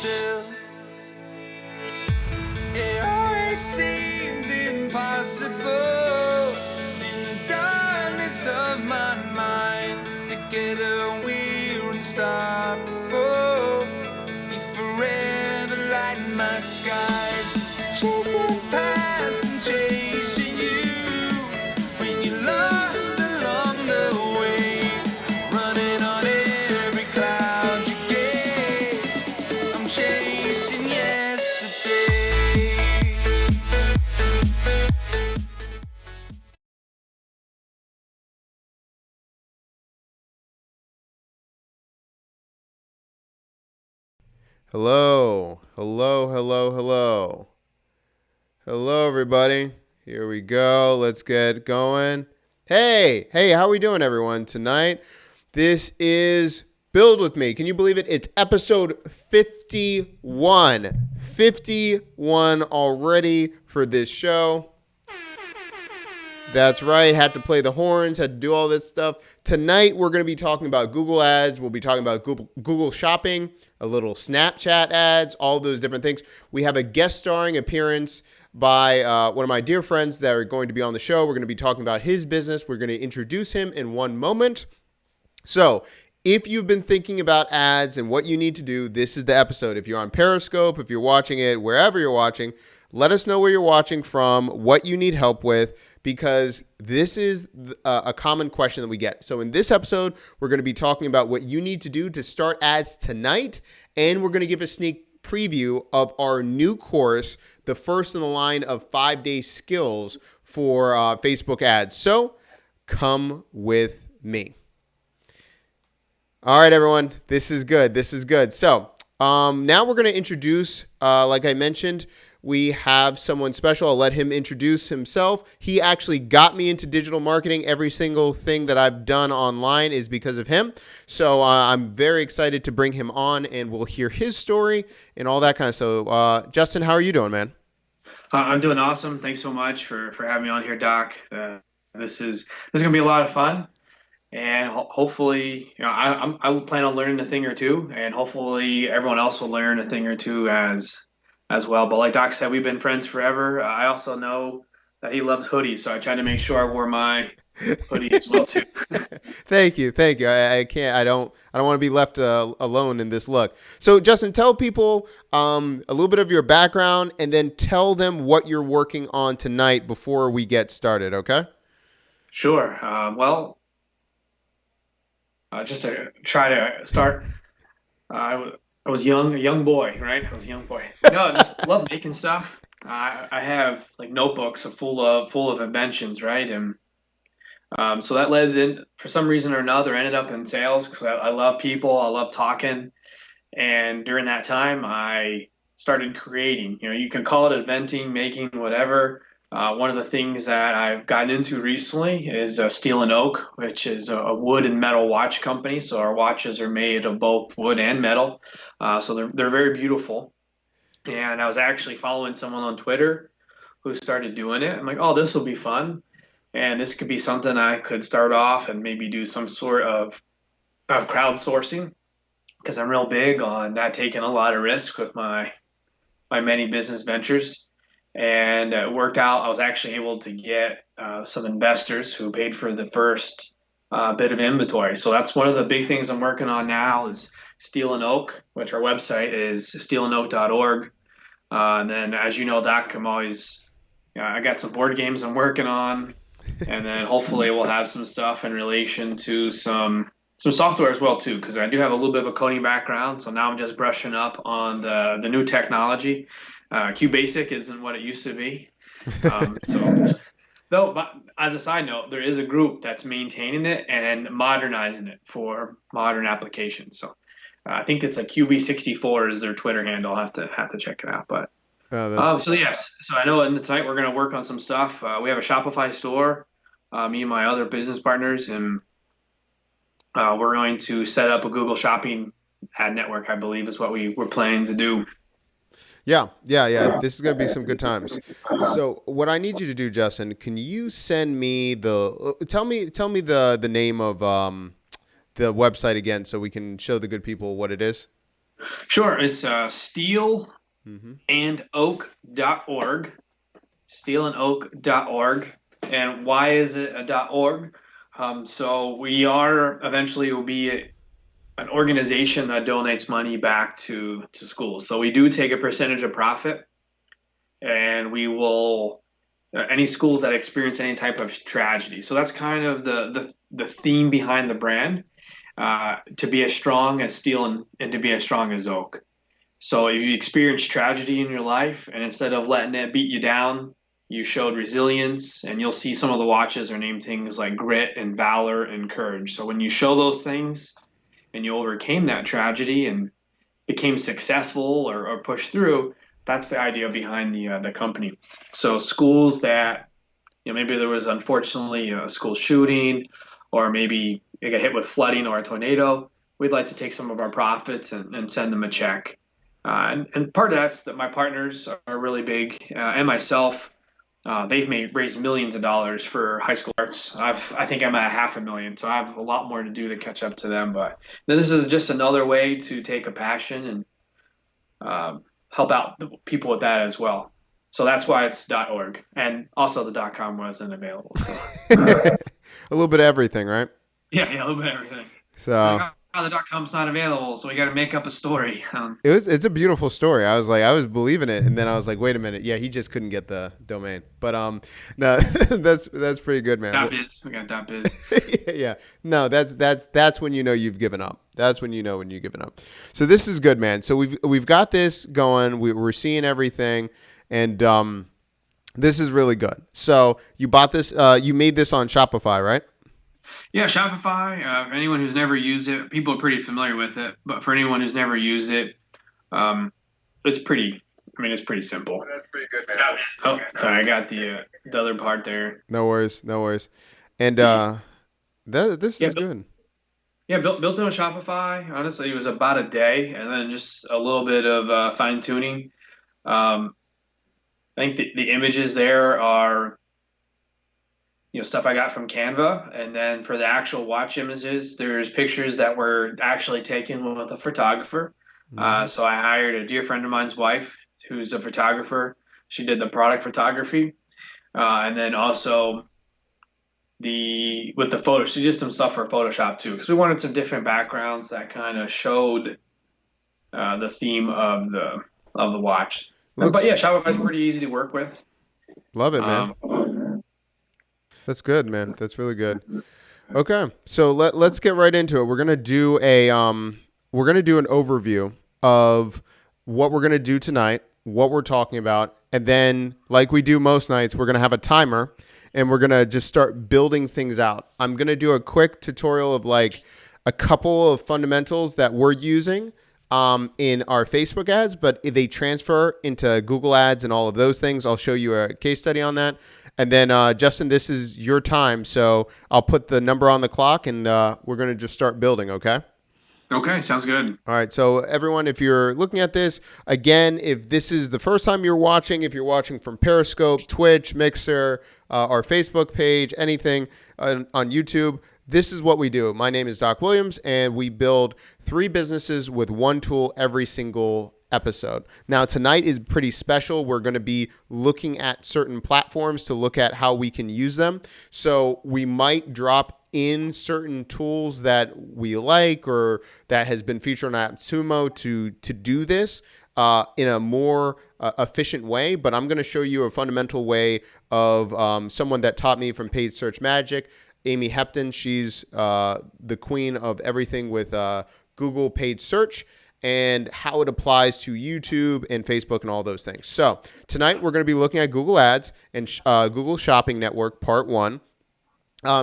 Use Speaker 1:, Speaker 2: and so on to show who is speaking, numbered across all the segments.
Speaker 1: still. It always seems impossible in the darkness of my mind. Together we're unstoppable. You forever light my skies, chasing past and chasing you. When you're lost along the way, running on every cloud you get, I'm chasing yesterday.
Speaker 2: Hello, hello, hello, hello. Hello, everybody. Here we go. Let's get going. Hey, how are we doing, everyone? Tonight, this is Build With Me. Can you believe it? It's episode 51. 51 already for this show. That's right. Had to play the horns, had to do all this stuff. Tonight, we're going to be talking about Google ads. We'll be talking about Google Shopping, a little Snapchat ads, all those different things. We have a guest starring appearance by one of my dear friends that are going to be on the show. We're going to be talking about his business. We're going to introduce him in one moment. So if you've been thinking about ads and what you need to do, this is the episode. If you're on Periscope, if you're watching it, wherever you're watching, let us know where you're watching from, what you need help with, because this is a common question that we get. So in this episode, we're going to be talking about what you need to do to start ads tonight, and we're going to give a sneak preview of our new course, the first in the line of 5-day skills for Facebook ads. So come with me. All right, everyone, this is good. So now we're going to introduce, like I mentioned, we have someone special. I'll let him introduce himself. He actually got me into digital marketing. Every single thing that I've done online is because of him. So I'm very excited to bring him on, and we'll hear his story and all that kind of stuff. So Justin, how are you doing, man?
Speaker 3: I'm doing awesome. Thanks so much for having me on here, Doc. This is gonna be a lot of fun, and hopefully, I plan on learning a thing or two, and hopefully everyone else will learn a thing or two as well. But like Doc said, we've been friends forever. I also know that he loves hoodies, so I tried to make sure I wore my hoodie as well too.
Speaker 2: Thank you. I can't. I don't want to be left alone in this look. So, Justin, tell people a little bit of your background, and then tell them what you're working on tonight before we get started. Okay?
Speaker 3: Sure. Just to try to start, I was young, a young boy, right? I was a young boy. No, I just love making stuff. I have like notebooks full of inventions, right? And so that led in, for some reason or another, ended up in sales because I love people, I love talking. And during that time, I started creating. You can call it inventing, making, whatever. One of the things that I've gotten into recently is Steel and Oak, which is a wood and metal watch company. So our watches are made of both wood and metal. So they're very beautiful. And I was actually following someone on Twitter who started doing it. I'm like, oh, this will be fun. And this could be something I could start off and maybe do some sort of crowdsourcing because I'm real big on not taking a lot of risk with my many business ventures. And it worked out. I was actually able to get some investors who paid for the first bit of inventory. So that's one of the big things I'm working on now is Steel and Oak, which our website is steelandoak.org. And then, as you know, Doc, I got some board games I'm working on, and then hopefully we'll have some stuff in relation to some software as well too, because I do have a little bit of a coding background. So now I'm just brushing up on the new technology. QBasic isn't what it used to be. But as a side note, there is a group that's maintaining it and modernizing it for modern applications. So I think it's a QB64 is their Twitter handle. I'll have to check it out. But so I know tonight we're going to work on some stuff. We have a Shopify store, me and my other business partners, and we're going to set up a Google Shopping ad network, I believe, is what we're planning to do.
Speaker 2: Yeah. This is going to be some good times. So what I need you to do, Justin, can you send me tell me the name of the website again so we can show the good people what it is?
Speaker 3: Sure. It's
Speaker 2: Mm-hmm.
Speaker 3: steelandoak.org. Steelandoak.org. And why is it a .org? So we are eventually will be an organization that donates money back to schools. So we do take a percentage of profit, and we will any schools that experience any type of tragedy. So that's kind of the theme behind the brand. To be as strong as steel and to be as strong as oak. So if you experience tragedy in your life and instead of letting it beat you down, you showed resilience, and you'll see some of the watches are named things like grit and valor and courage. So when you show those things and you overcame that tragedy and became successful or pushed through, that's the idea behind the company. So schools that maybe there was unfortunately a school shooting, or maybe it got hit with flooding or a tornado, we'd like to take some of our profits and send them a check. And part of that's that my partners are really big, and myself. They've raised millions of dollars for high school arts. I think I'm at 500,000, so I have a lot more to do to catch up to them. But this is just another way to take a passion and help out the people with that as well. So that's why it's .org, and also the .com wasn't available. So
Speaker 2: A little bit of everything, right?
Speaker 3: yeah, a little bit of everything. Like,
Speaker 2: So
Speaker 3: oh, the .com's not available, so we got to make up a story.
Speaker 2: it's a beautiful story. I was believing it, and then I was like, wait a minute, yeah, he just couldn't get the domain. But no, that's pretty good, man.
Speaker 3: .biz, we got .biz.
Speaker 2: Yeah, no, that's when you know you've given up. That's when you know when you've given up. So this is good, man. So we've got this going. We're seeing everything, and this is really good. So you bought this. You made this on Shopify, right?
Speaker 3: Yeah, Shopify. For anyone who's never used it, people are pretty familiar with it. But for anyone who's never used it, um, it's pretty. I mean, it's pretty simple.
Speaker 1: That's pretty good, man.
Speaker 3: Oh, sorry, I got the other part there.
Speaker 2: No worries, no worries. And this
Speaker 3: Yeah,
Speaker 2: is good.
Speaker 3: built it on Shopify. Honestly, it was about a day, and then just a little bit of fine tuning. Um, I think the images there are stuff I got from Canva, and then for the actual watch images, there's pictures that were actually taken with a photographer.
Speaker 2: Hmm.
Speaker 3: So I hired a dear friend of mine's wife, who's a photographer. She did the product photography, and then also with the photos, she did some stuff for Photoshop too, because we wanted some different backgrounds that kind of showed the theme of the watch. But
Speaker 2: Looks
Speaker 3: yeah, Shopify's pretty easy to work with.
Speaker 2: Love it, man.
Speaker 3: Um,
Speaker 2: That's good, man. That's really good. Okay, so let's get right into it. We're gonna do an overview of what we're gonna do tonight, what we're talking about, and then like we do most nights, we're gonna have a timer, and we're gonna just start building things out. I'm gonna do a quick tutorial of like a couple of fundamentals that we're using in our Facebook ads, but they transfer into Google ads and all of those things. I'll show you a case study on that. And then, Justin, this is your time. So I'll put the number on the clock, and we're going to just start building, okay?
Speaker 3: okay, sounds good.
Speaker 2: All right. So, everyone, if you're looking at this, again, if this is the first time you're watching, if you're watching from Periscope, Twitch, Mixer, our Facebook page, anything on YouTube, this is what we do. My name is Doc Williams, and we build 3 businesses with one tool every single episode. Now, tonight is pretty special. We're going to be looking at certain platforms to look at how we can use them. So we might drop in certain tools that we like or that has been featured on AppSumo to do this in a more efficient way. But I'm going to show you a fundamental way of someone that taught me from Paid Search Magic, Amy Hepton. She's the queen of everything with Google Paid Search and how it applies to YouTube and Facebook and all those things. So tonight we're going to be looking at Google Ads and Google Shopping Network Part 1.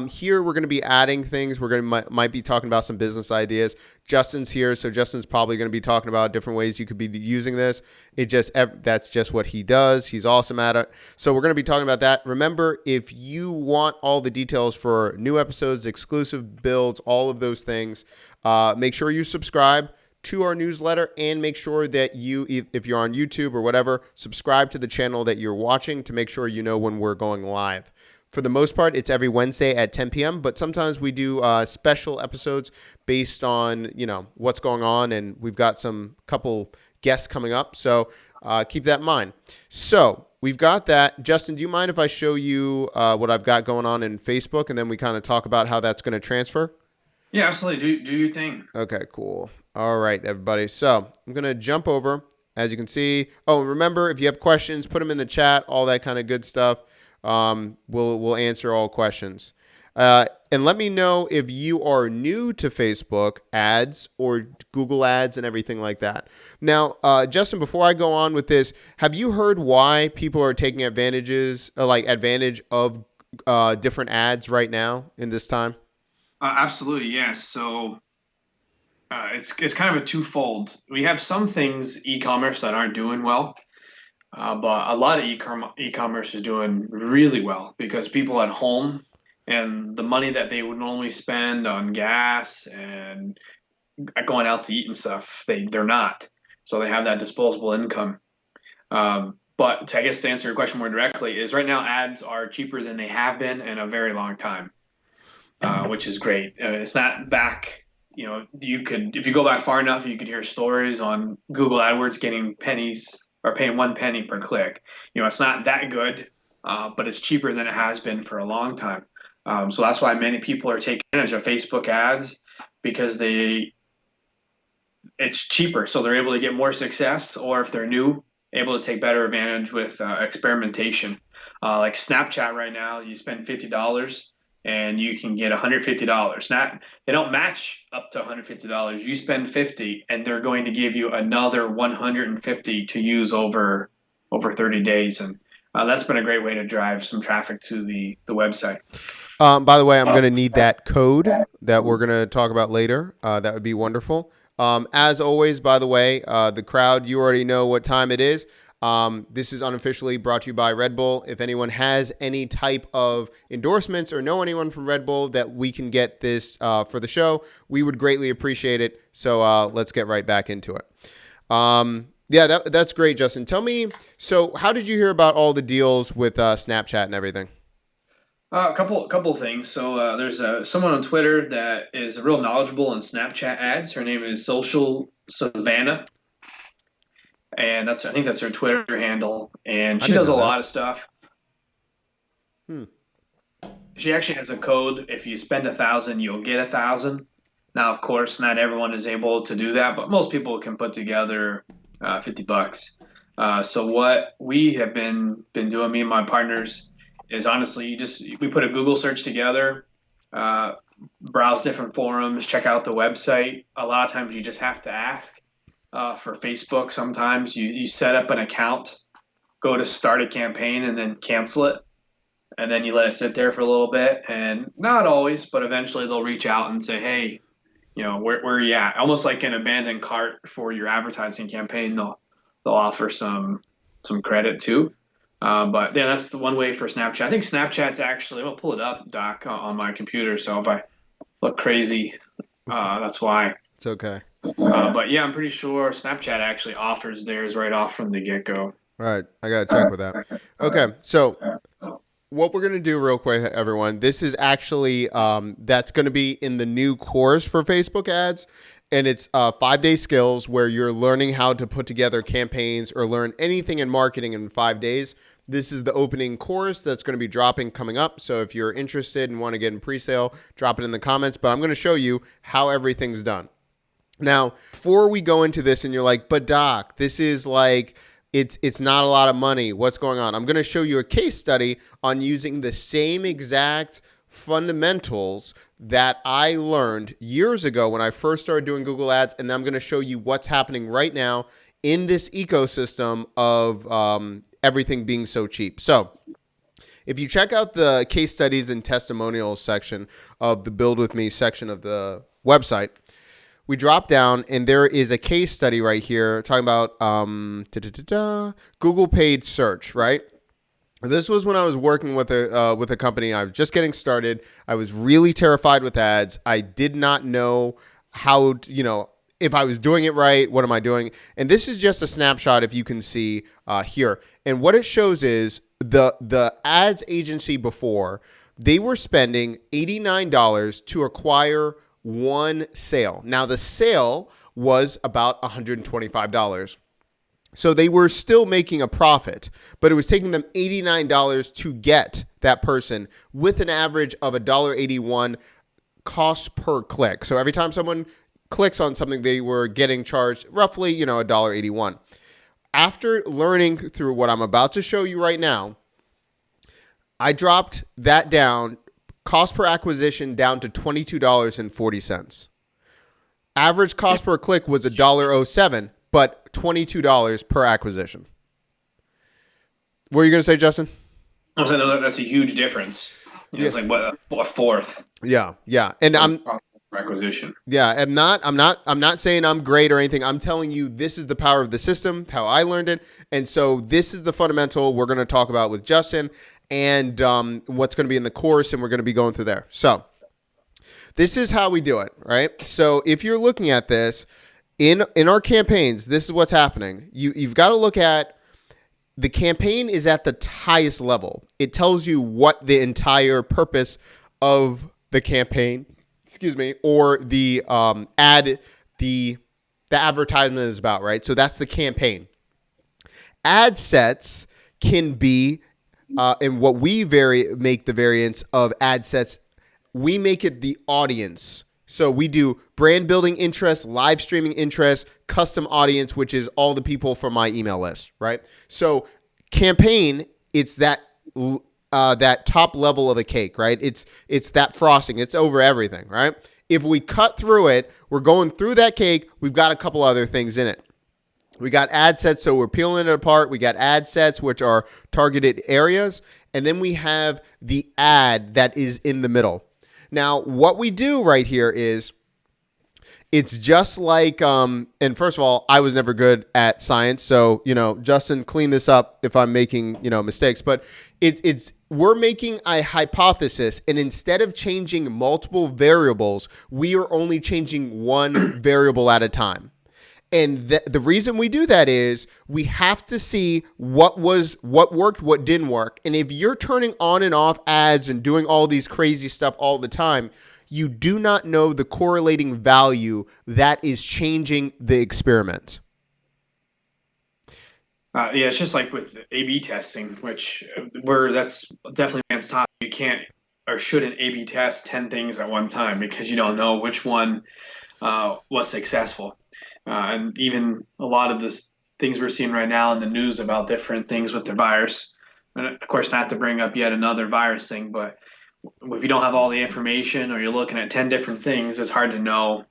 Speaker 2: Here we're going to be adding things. We're going to might be talking about some business ideas. Justin's here, so Justin's probably going to be talking about different ways you could be using this. That's just what he does. He's awesome at it. So we're going to be talking about that. Remember, if you want all the details for new episodes, exclusive builds, all of those things, make sure you subscribe to our newsletter, and make sure that you, if you're on YouTube or whatever, subscribe to the channel that you're watching to make sure you know when we're going live. For the most part, it's every Wednesday at 10 p.m., but sometimes we do special episodes based on, what's going on, and we've got some couple guests coming up, so keep that in mind. So we've got that. Justin, do you mind if I show you what I've got going on in Facebook, and then we kind of talk about how that's going to transfer?
Speaker 3: Yeah, absolutely. Do your thing.
Speaker 2: Okay, cool. All right, everybody. So I'm going to jump over, as you can see. Oh, remember, if you have questions, put them in the chat, all that kind of good stuff. We'll answer all questions. And let me know if you are new to Facebook ads or Google ads and everything like that. Now, Justin, before I go on with this, have you heard why people are taking advantage of different ads right now in this time?
Speaker 3: Absolutely, yes. So it's kind of a twofold. We have some things e-commerce that aren't doing well. But a lot of e-commerce is doing really well because people at home and the money that they would normally spend on gas and going out to eat and stuff, they're not. So they have that disposable income. But I guess to answer your question more directly is right now ads are cheaper than they have been in a very long time, which is great. It's not back. You could, if you go back far enough, you could hear stories on Google AdWords getting pennies or paying 1 penny per click. It's not that good, but it's cheaper than it has been for a long time. So that's why many people are taking advantage of Facebook ads because it's cheaper. So they're able to get more success, or if they're new, able to take better advantage with experimentation. Like Snapchat right now, you spend $50 and you can get $150. They don't match up to $150. You spend $50 and they're going to give you another $150 to use over 30 days. And that's been a great way to drive some traffic to the website.
Speaker 2: By the way, I'm going to need that code that we're going to talk about later. That would be wonderful. As always, by the way, the crowd, you already know what time it is. This is unofficially brought to you by Red Bull. If anyone has any type of endorsements or know anyone from Red Bull that we can get this for the show, we would greatly appreciate it. So let's get right back into it. Yeah, that's great, Justin. Tell me, so how did you hear about all the deals with Snapchat and everything?
Speaker 3: A couple things. So there's someone on Twitter that is real knowledgeable in Snapchat ads. Her name is Social Savannah. And I think that's her Twitter handle, and she does a lot of stuff. She actually has a code. If you spend 1,000, you'll get 1,000. Now, of course, not everyone is able to do that, but most people can put together $50. So what we have been doing, me and my partners, is honestly we put a Google search together, browse different forums, check out the website. A lot of times you just have to ask. For Facebook, sometimes you set up an account, go to start a campaign, and then cancel it. And then you let it sit there for a little bit. And not always, but eventually they'll reach out and say, hey, where are you at? Almost like an abandoned cart for your advertising campaign. They'll offer some credit too. But yeah, that's the one way for Snapchat. I think Snapchat's actually, I'll pull it up, Doc, on my computer. So if I look crazy, that's why.
Speaker 2: It's okay.
Speaker 3: But yeah, I'm pretty sure Snapchat actually offers theirs right off from the get-go.
Speaker 2: All right, I got to check with that. Okay, so what we're going to do real quick, everyone, this is actually, that's going to be in the new course for Facebook ads, and it's 5-day skills where you're learning how to put together campaigns or learn anything in marketing in 5 days. This is the opening course that's going to be dropping coming up. So if you're interested and want to get in pre-sale, drop it in the comments. But I'm going to show you how everything's done. Now, before we go into this and you're like, but Doc, this is like, it's not a lot of money. What's going on? I'm going to show you a case study on using the same exact fundamentals that I learned years ago when I first started doing Google Ads. And then I'm going to show you what's happening right now in this ecosystem of everything being so cheap. So if you check out the case studies and testimonials section of the Build With Me section of the website, we drop down and there is a case study right here talking about Google paid search, right? This was when I was working with a company. I was just getting started. I was really terrified with ads. I did not know how, if I was doing it right, what am I doing? And this is just a snapshot, if you can see here. And what it shows is the ads agency before, they were spending $89 to acquire one sale. Now the sale was about $125. So they were still making a profit, but it was taking them $89 to get that person with an average of $1.81 cost per click. So every time someone clicks on something, they were getting charged roughly, $1.81. After learning through what I'm about to show you right now, I dropped that down, cost per acquisition down to $22.40. Average cost per click was $1.07, but $22 per acquisition. What are you going to say, Justin?
Speaker 3: I was saying that's a huge difference. It's like a fourth.
Speaker 2: Yeah. And I'm
Speaker 3: acquisition.
Speaker 2: Yeah, I'm not saying I'm great or anything. I'm telling you this is the power of the system, how I learned it. And so this is the fundamental we're going to talk about with Justin and what's going to be in the course, and we're going to be going through there. So this is how we do it, right? So if you're looking at this in our campaigns, this is what's happening. You've got to look at the campaign is at the highest level. It tells you what the entire purpose of the campaign, or the the advertisement is about, right? So that's the campaign. Ad sets can be, and what we make the variance of ad sets, we make it the audience. So we do brand building interest, live streaming interest, custom audience, which is all the people from my email list, right? So campaign, it's that top level of the cake, right? It's that frosting. It's over everything, right? If we cut through it, we're going through that cake. We've got a couple other things in it. We got ad sets, so we're peeling it apart. We got ad sets, which are targeted areas. And then we have the ad that is in the middle. Now, what we do right here is it's just like, and first of all, I was never good at science. So, Justin, clean this up if I'm making, mistakes. But we're making a hypothesis, and instead of changing multiple variables, we are only changing one variable at a time. And the reason we do that is we have to see what worked, what didn't work. And if you're turning on and off ads and doing all these crazy stuff all the time, you do not know the correlating value that is changing the experiment.
Speaker 3: It's just like with A/B testing, that's definitely man's top. You can't or shouldn't A/B test 10 things at one time because you don't know which one was successful. And even a lot of this things we're seeing right now in the news about different things with the virus. And of course, not to bring up yet another virus thing, but if you don't have all the information or you're looking at 10 different things, it's hard to know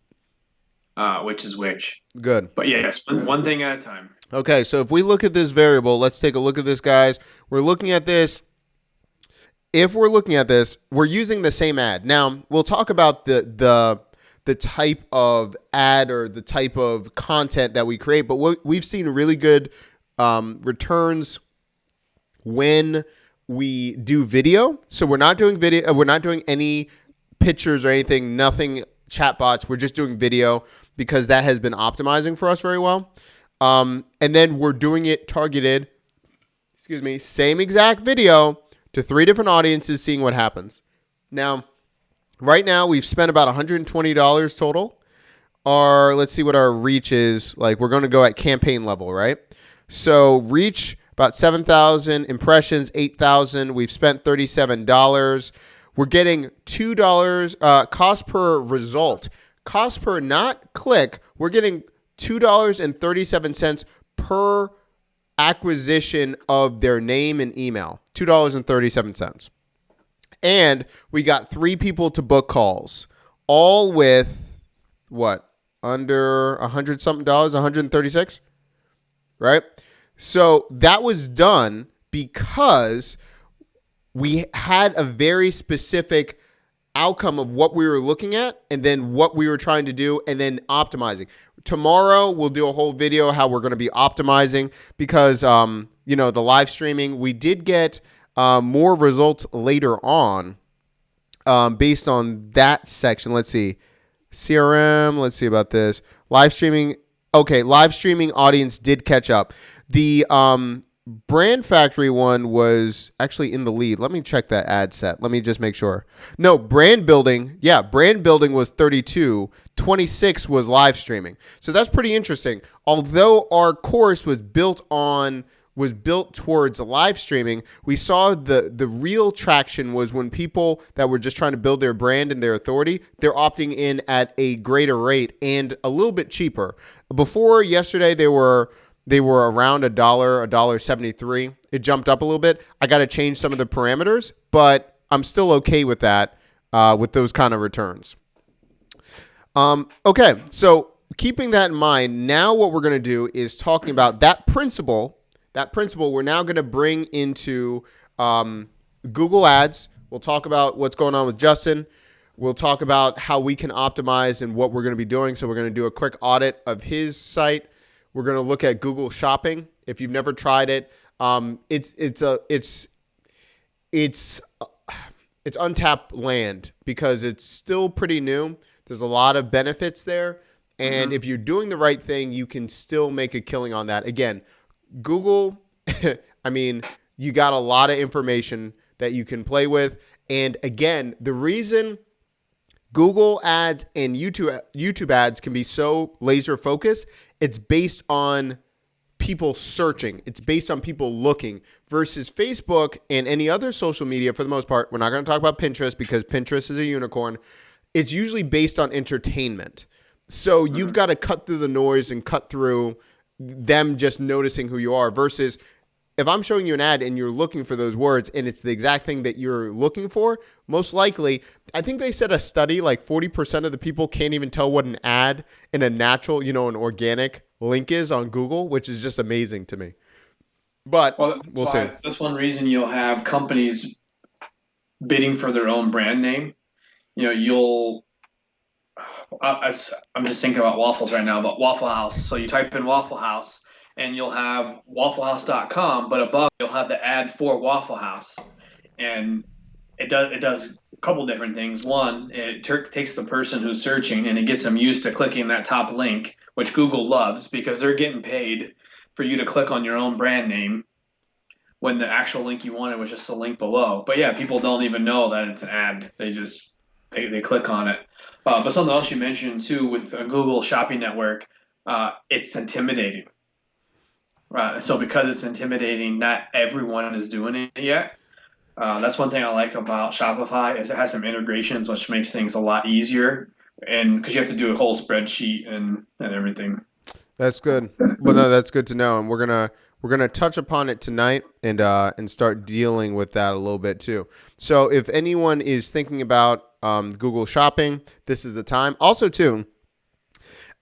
Speaker 3: which is which.
Speaker 2: Good.
Speaker 3: But yes, one thing at a time.
Speaker 2: Okay, so if we look at this variable, let's take a look at this, guys. We're looking at this. If we're looking at this, we're using the same ad. Now, we'll talk about the type of ad or the type of content that we create, but we've seen really good returns when we do video. So we're not doing video. We're not doing any pictures or anything, nothing chatbots. We're just doing video because that has been optimizing for us very well. And then we're doing it targeted, same exact video to 3 different audiences, seeing what happens. Now, right now we've spent about $120 total. Let's see what our reach is. Like, we're going to go at campaign level, right? So reach about 7,000 impressions, 8,000. We've spent $37. We're getting $2 cost per result. Cost per not click, we're getting $2.37 per acquisition of their name and email. $2.37. And we got 3 people to book calls, all with what? Under $100 something, $136, right? So that was done because we had a very specific outcome of what we were looking at and then what we were trying to do and then optimizing. Tomorrow, we'll do a whole video how we're going to be optimizing because, the live streaming, we did get more results later on based on that section. Let's see. CRM, let's see about this. Live streaming. Okay, live streaming audience did catch up. The Brand Factory one was actually in the lead. Let me check that ad set. Let me just make sure. No, brand building. Yeah, brand building was 32. 26 was live streaming. So that's pretty interesting. Although our course was built towards live streaming, we saw the real traction was when people that were just trying to build their brand and their authority, they're opting in at a greater rate and a little bit cheaper. Before yesterday, they were around $1.73. It jumped up a little bit. I got to change some of the parameters, but I'm still okay with that, with those kind of returns. Okay, so keeping that in mind, now what we're going to do is talking about that principle. That principle we're now going to bring into Google Ads. We'll talk about what's going on with Justin. We'll talk about how we can optimize and what we're going to be doing. So we're going to do a quick audit of his site. We're going to look at Google Shopping. If you've never tried it, it's untapped land because it's still pretty new. There's a lot of benefits there, and if you're doing the right thing, you can still make a killing on that. Again, Google, I mean, you got a lot of information that you can play with, and again, the reason Google ads and YouTube ads can be so laser focused, it's based on people searching. It's based on people looking versus Facebook and any other social media for the most part. We're not going to talk about Pinterest because Pinterest is a unicorn. It's usually based on entertainment. So you've got to cut through the noise and cut through them just noticing who you are versus if I'm showing you an ad and you're looking for those words and it's the exact thing that you're looking for, most likely, I think they said a study like 40% of the people can't even tell what an ad in a natural, an organic link is on Google, which is just amazing to me. But we'll see.
Speaker 3: That's one reason you'll have companies bidding for their own brand name. I'm just thinking about waffles right now, but Waffle House. So you type in Waffle House and you'll have wafflehouse.com, but above you'll have the ad for Waffle House. And it does a couple different things. One, it takes the person who's searching and it gets them used to clicking that top link, which Google loves because they're getting paid for you to click on your own brand name when the actual link you wanted was just a link below. But yeah, people don't even know that it's an ad. They click on it. But something else you mentioned too with a Google Shopping Network, it's intimidating. So because it's intimidating, not everyone is doing it yet. That's one thing I like about Shopify is it has some integrations, which makes things a lot easier. And because you have to do a whole spreadsheet and everything.
Speaker 2: That's good. Well, no, that's good to know, and we're gonna touch upon it tonight and start dealing with that a little bit too. So if anyone is thinking about Google Shopping, this is the time. Also too,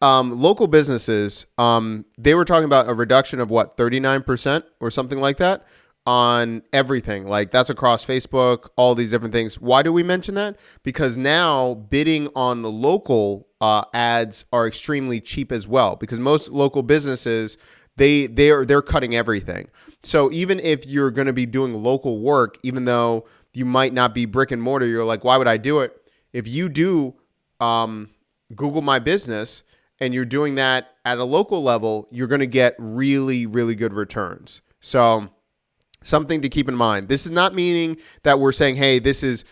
Speaker 2: local businesses, they were talking about a reduction of 39% or something like that on everything. Like that's across Facebook, all these different things. Why do we mention that? Because now bidding on local ads are extremely cheap as well. Because most local businesses, they're cutting everything. So even if you're going to be doing local work, even though you might not be brick and mortar, you're like, why would I do it? If you do Google My Business and you're doing that at a local level, you're going to get really, really good returns. So something to keep in mind. This is not meaning that we're saying, hey, this is,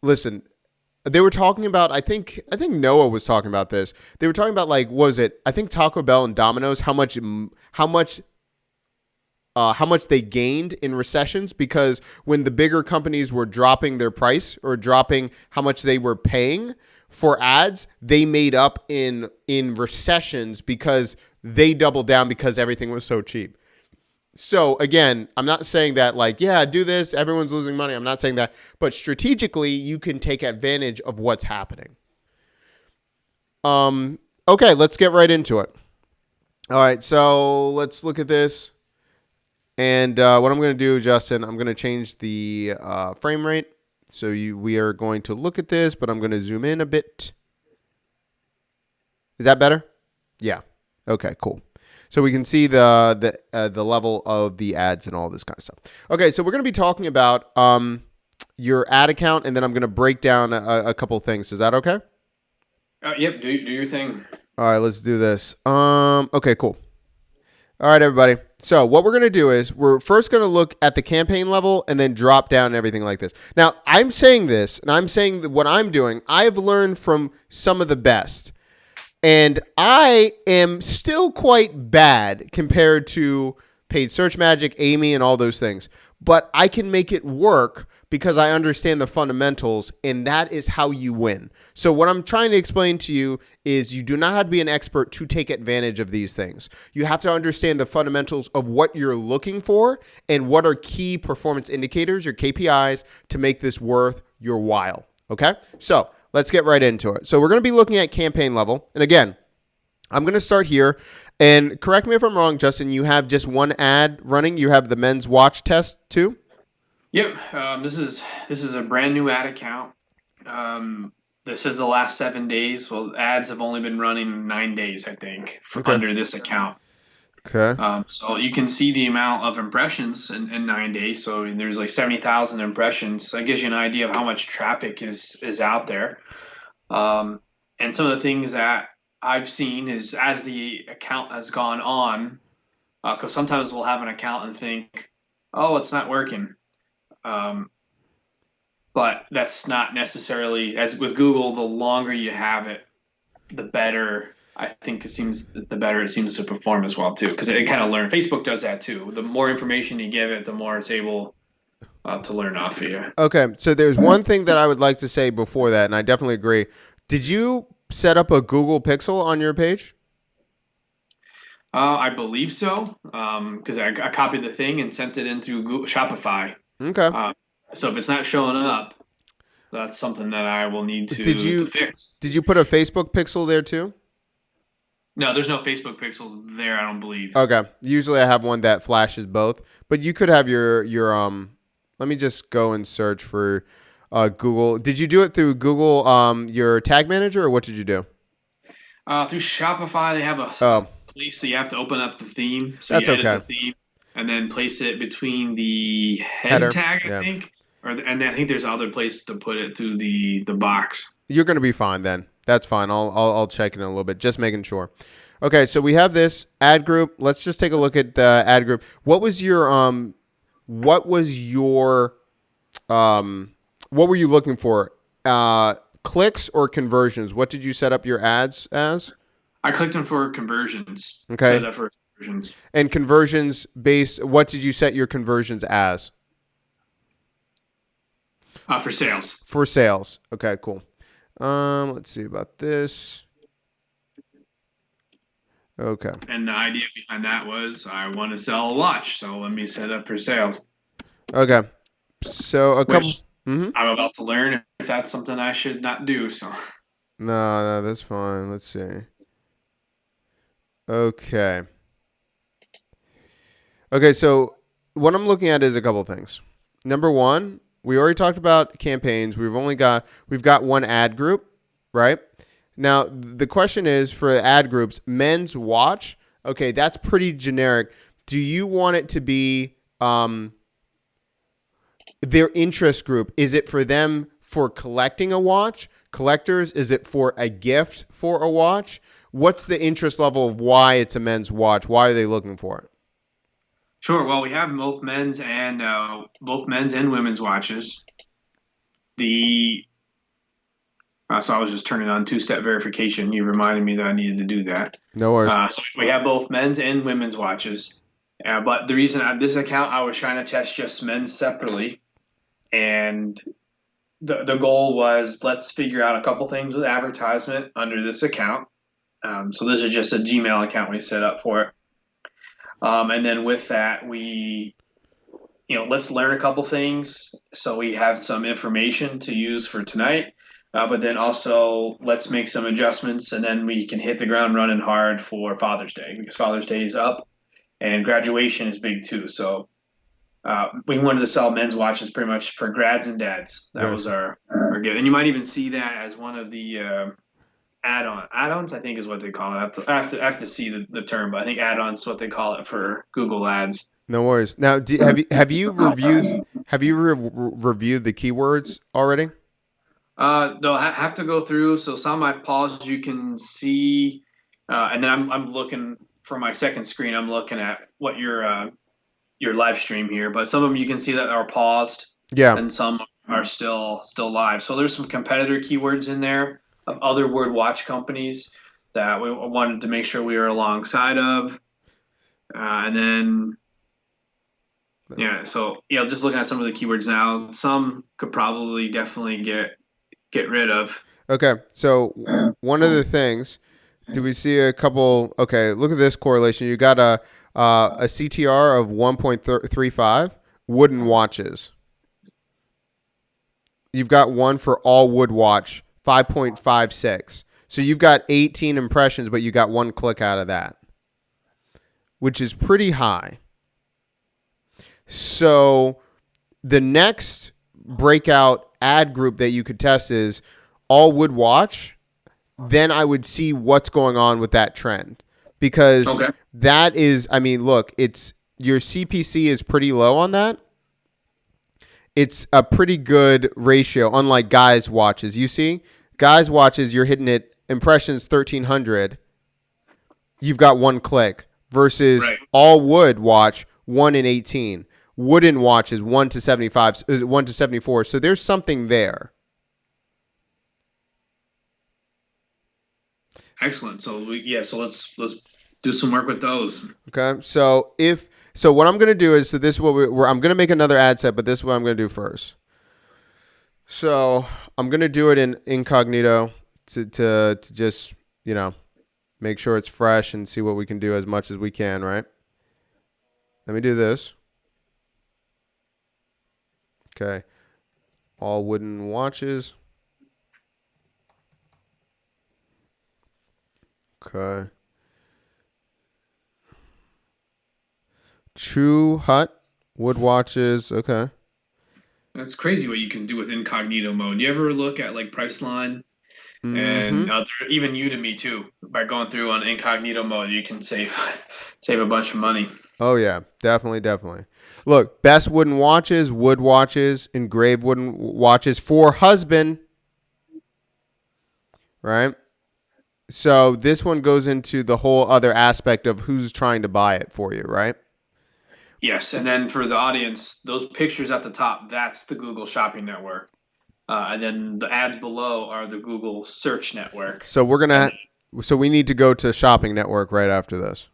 Speaker 2: listen, they were talking about, I think Noah was talking about this. They were talking about I think Taco Bell and Domino's, how much they gained in recessions because when the bigger companies were dropping their price or dropping how much they were paying for ads, they made up in recessions because they doubled down because everything was so cheap. So again, I'm not saying that do this, everyone's losing money. I'm not saying that, but strategically you can take advantage of what's happening. Okay, let's get right into it. All right, so let's look at this. And what I'm going to do, Justin, I'm going to change the frame rate. So we are going to look at this, but I'm going to zoom in a bit. Is that better? Yeah. Okay, cool. So we can see the level of the ads and all this kind of stuff. Okay, so we're going to be talking about your ad account, and then I'm going to break down a couple things. Is that okay?
Speaker 3: Yep, do your thing.
Speaker 2: All right, let's do this. Okay, cool. All right, everybody. So what we're going to do is we're first going to look at the campaign level and then drop down and everything like this. Now, I'm saying this, and I'm saying that what I'm doing, I've learned from some of the best. And I am still quite bad compared to Paid Search Magic, Amy, and all those things. But I can make it work because I understand the fundamentals, and that is how you win. So what I'm trying to explain to you is you do not have to be an expert to take advantage of these things. You have to understand the fundamentals of what you're looking for and what are key performance indicators, your KPIs, to make this worth your while. Okay? So let's get right into it. So we're going to be looking at campaign level. And again, I'm going to start here. And correct me if I'm wrong, Justin, you have just one ad running. You have the men's watch test too?
Speaker 3: Yep. This is a brand new ad account. This is the last 7 days. Well, ads have only been running 9 days, I think,
Speaker 2: Okay.
Speaker 3: under this account.
Speaker 2: Okay.
Speaker 3: So you can see the amount of impressions in 9 days. So there's like 70,000 impressions. So that gives you an idea of how much traffic is out there. And some of the things that I've seen is as the account has gone on, because sometimes we'll have an account and think, oh, it's not working. Um, but that's not necessarily, as with Google, the longer you have it, the better. I think the better it seems to perform as well too, because it kind of learns. Facebook does that too. The more information you give it, the more it's able to learn off of you.
Speaker 2: Okay. So there's one thing that I would like to say before that, and I definitely agree. Did you set up a Google Pixel on your page?
Speaker 3: I believe so, because I copied the thing and sent it in through Google, Shopify.
Speaker 2: Okay.
Speaker 3: Uh, so if it's not showing up, that's something that I will need
Speaker 2: Did
Speaker 3: to
Speaker 2: you
Speaker 3: fix.
Speaker 2: did you put a Facebook Pixel there too?
Speaker 3: No, there's no Facebook Pixel there. I don't believe.
Speaker 2: Okay. Usually I have one that flashes both, but you could have your. Let me just go and search for Google. Did you do it through Google your tag manager, or what did you do?
Speaker 3: Through Shopify, they have a
Speaker 2: Oh,
Speaker 3: place so you have to open up the theme. So
Speaker 2: that's
Speaker 3: you edit
Speaker 2: okay.
Speaker 3: the theme and then place it between the head
Speaker 2: Header.
Speaker 3: tag, I
Speaker 2: Yeah.
Speaker 3: think, and I think there's other place to put it through the box.
Speaker 2: You're gonna be fine then. That's fine. I'll check in a little bit, just making sure. Okay, so we have this ad group. Let's just take a look at the ad group. What was your what were you looking for? Clicks or conversions? What did you set up your ads as?
Speaker 3: I clicked them for conversions. Set
Speaker 2: Okay.
Speaker 3: it up for conversions.
Speaker 2: And conversions based, what did you set your conversions as?
Speaker 3: For sales.
Speaker 2: For sales. Okay, cool. Let's see about this. Okay.
Speaker 3: And the idea behind that was I want to sell a watch, so let me set up for sales.
Speaker 2: Okay. So a couple.
Speaker 3: Which
Speaker 2: Mm-hmm.
Speaker 3: I'm about to learn if that's something I should not do. So
Speaker 2: No, that's fine. Let's see. Okay. Okay, so what I'm looking at is a couple things. Number one, we already talked about campaigns. We've got one ad group, right? Now the question is for ad groups, men's watch. Okay, that's pretty generic. Do you want it to be their interest group? Is it for them for collecting a watch? Collectors? Is it for a gift for a watch? What's the interest level of why it's a men's watch? Why are they looking for it?
Speaker 3: sure. Well, we have both men's and women's watches. The So I was just turning on two-step verification. You reminded me that I needed to do that.
Speaker 2: No worries.
Speaker 3: So we have both men's and women's watches. But the reason this account, I was trying to test just men's separately, and the goal was let's figure out a couple things with advertisement under this account. So this is just a Gmail account we set up for it, and then with that let's learn a couple things so we have some information to use for tonight. But then also let's make some adjustments, and then we can hit the ground running hard for Father's Day, because Father's Day is up, and graduation is big too. So we wanted to sell men's watches pretty much for grads and dads. That was our gift, and you might even see that as one of the add-ons. I think is what they call it. I have to see the term, but I think add-ons is what they call it for Google Ads.
Speaker 2: No worries. Now, have you reviewed the keywords already?
Speaker 3: They'll have to go through. So some I paused, you can see, and then I'm looking for my second screen, I'm looking at what your live stream here, but some of them you can see that are paused,
Speaker 2: Yeah.
Speaker 3: and some are still live. So there's some competitor keywords in there of other word watch companies that we wanted to make sure we were alongside of, and then yeah. So yeah, just looking at some of the keywords now, some could probably definitely get rid of.
Speaker 2: Okay. So one of the things, do we see a couple? Okay, look at this correlation. You got a CTR of 1.35 wooden watches. You've got one for all wood watch, 5.56. So you've got 18 impressions, but you got one click out of that, which is pretty high. So the next breakout ad group that you could test is all wood watch. Then I would see what's going on with that trend, because
Speaker 3: Okay.
Speaker 2: that is, I mean, look, it's your CPC is pretty low on that. It's a pretty good ratio, unlike guys' watches. You see, guys' watches, you're hitting it impressions 1,300. You've got one click versus
Speaker 3: Right.
Speaker 2: all wood watch 1 in 18. Wooden watches 1 to 75, 1 to 74. So there's something there.
Speaker 3: Excellent. So so let's do some work with those.
Speaker 2: Okay, so what I'm gonna do is, so this is what I'm gonna make another ad set, but this is what I'm gonna do first. So I'm gonna do it in Incognito to just make sure it's fresh and see what we can do as much as we can. Right. Let me do this. Okay. All wooden watches. Okay. True Hut wood watches. Okay.
Speaker 3: That's crazy what you can do with incognito mode. You ever look at like Priceline
Speaker 2: Mm-hmm.
Speaker 3: and other, even Udemy too? By going through on incognito mode, you can save a bunch of money.
Speaker 2: Oh yeah, definitely, definitely. Look, best wooden watches, wood watches, engraved wooden watches for husband. Right. So this one goes into the whole other aspect of who's trying to buy it for you, right?
Speaker 3: Yes, and then for the audience, those pictures at the top, that's the Google Shopping Network. And then the ads below are the Google Search Network.
Speaker 2: So we need to go to Shopping Network right after this.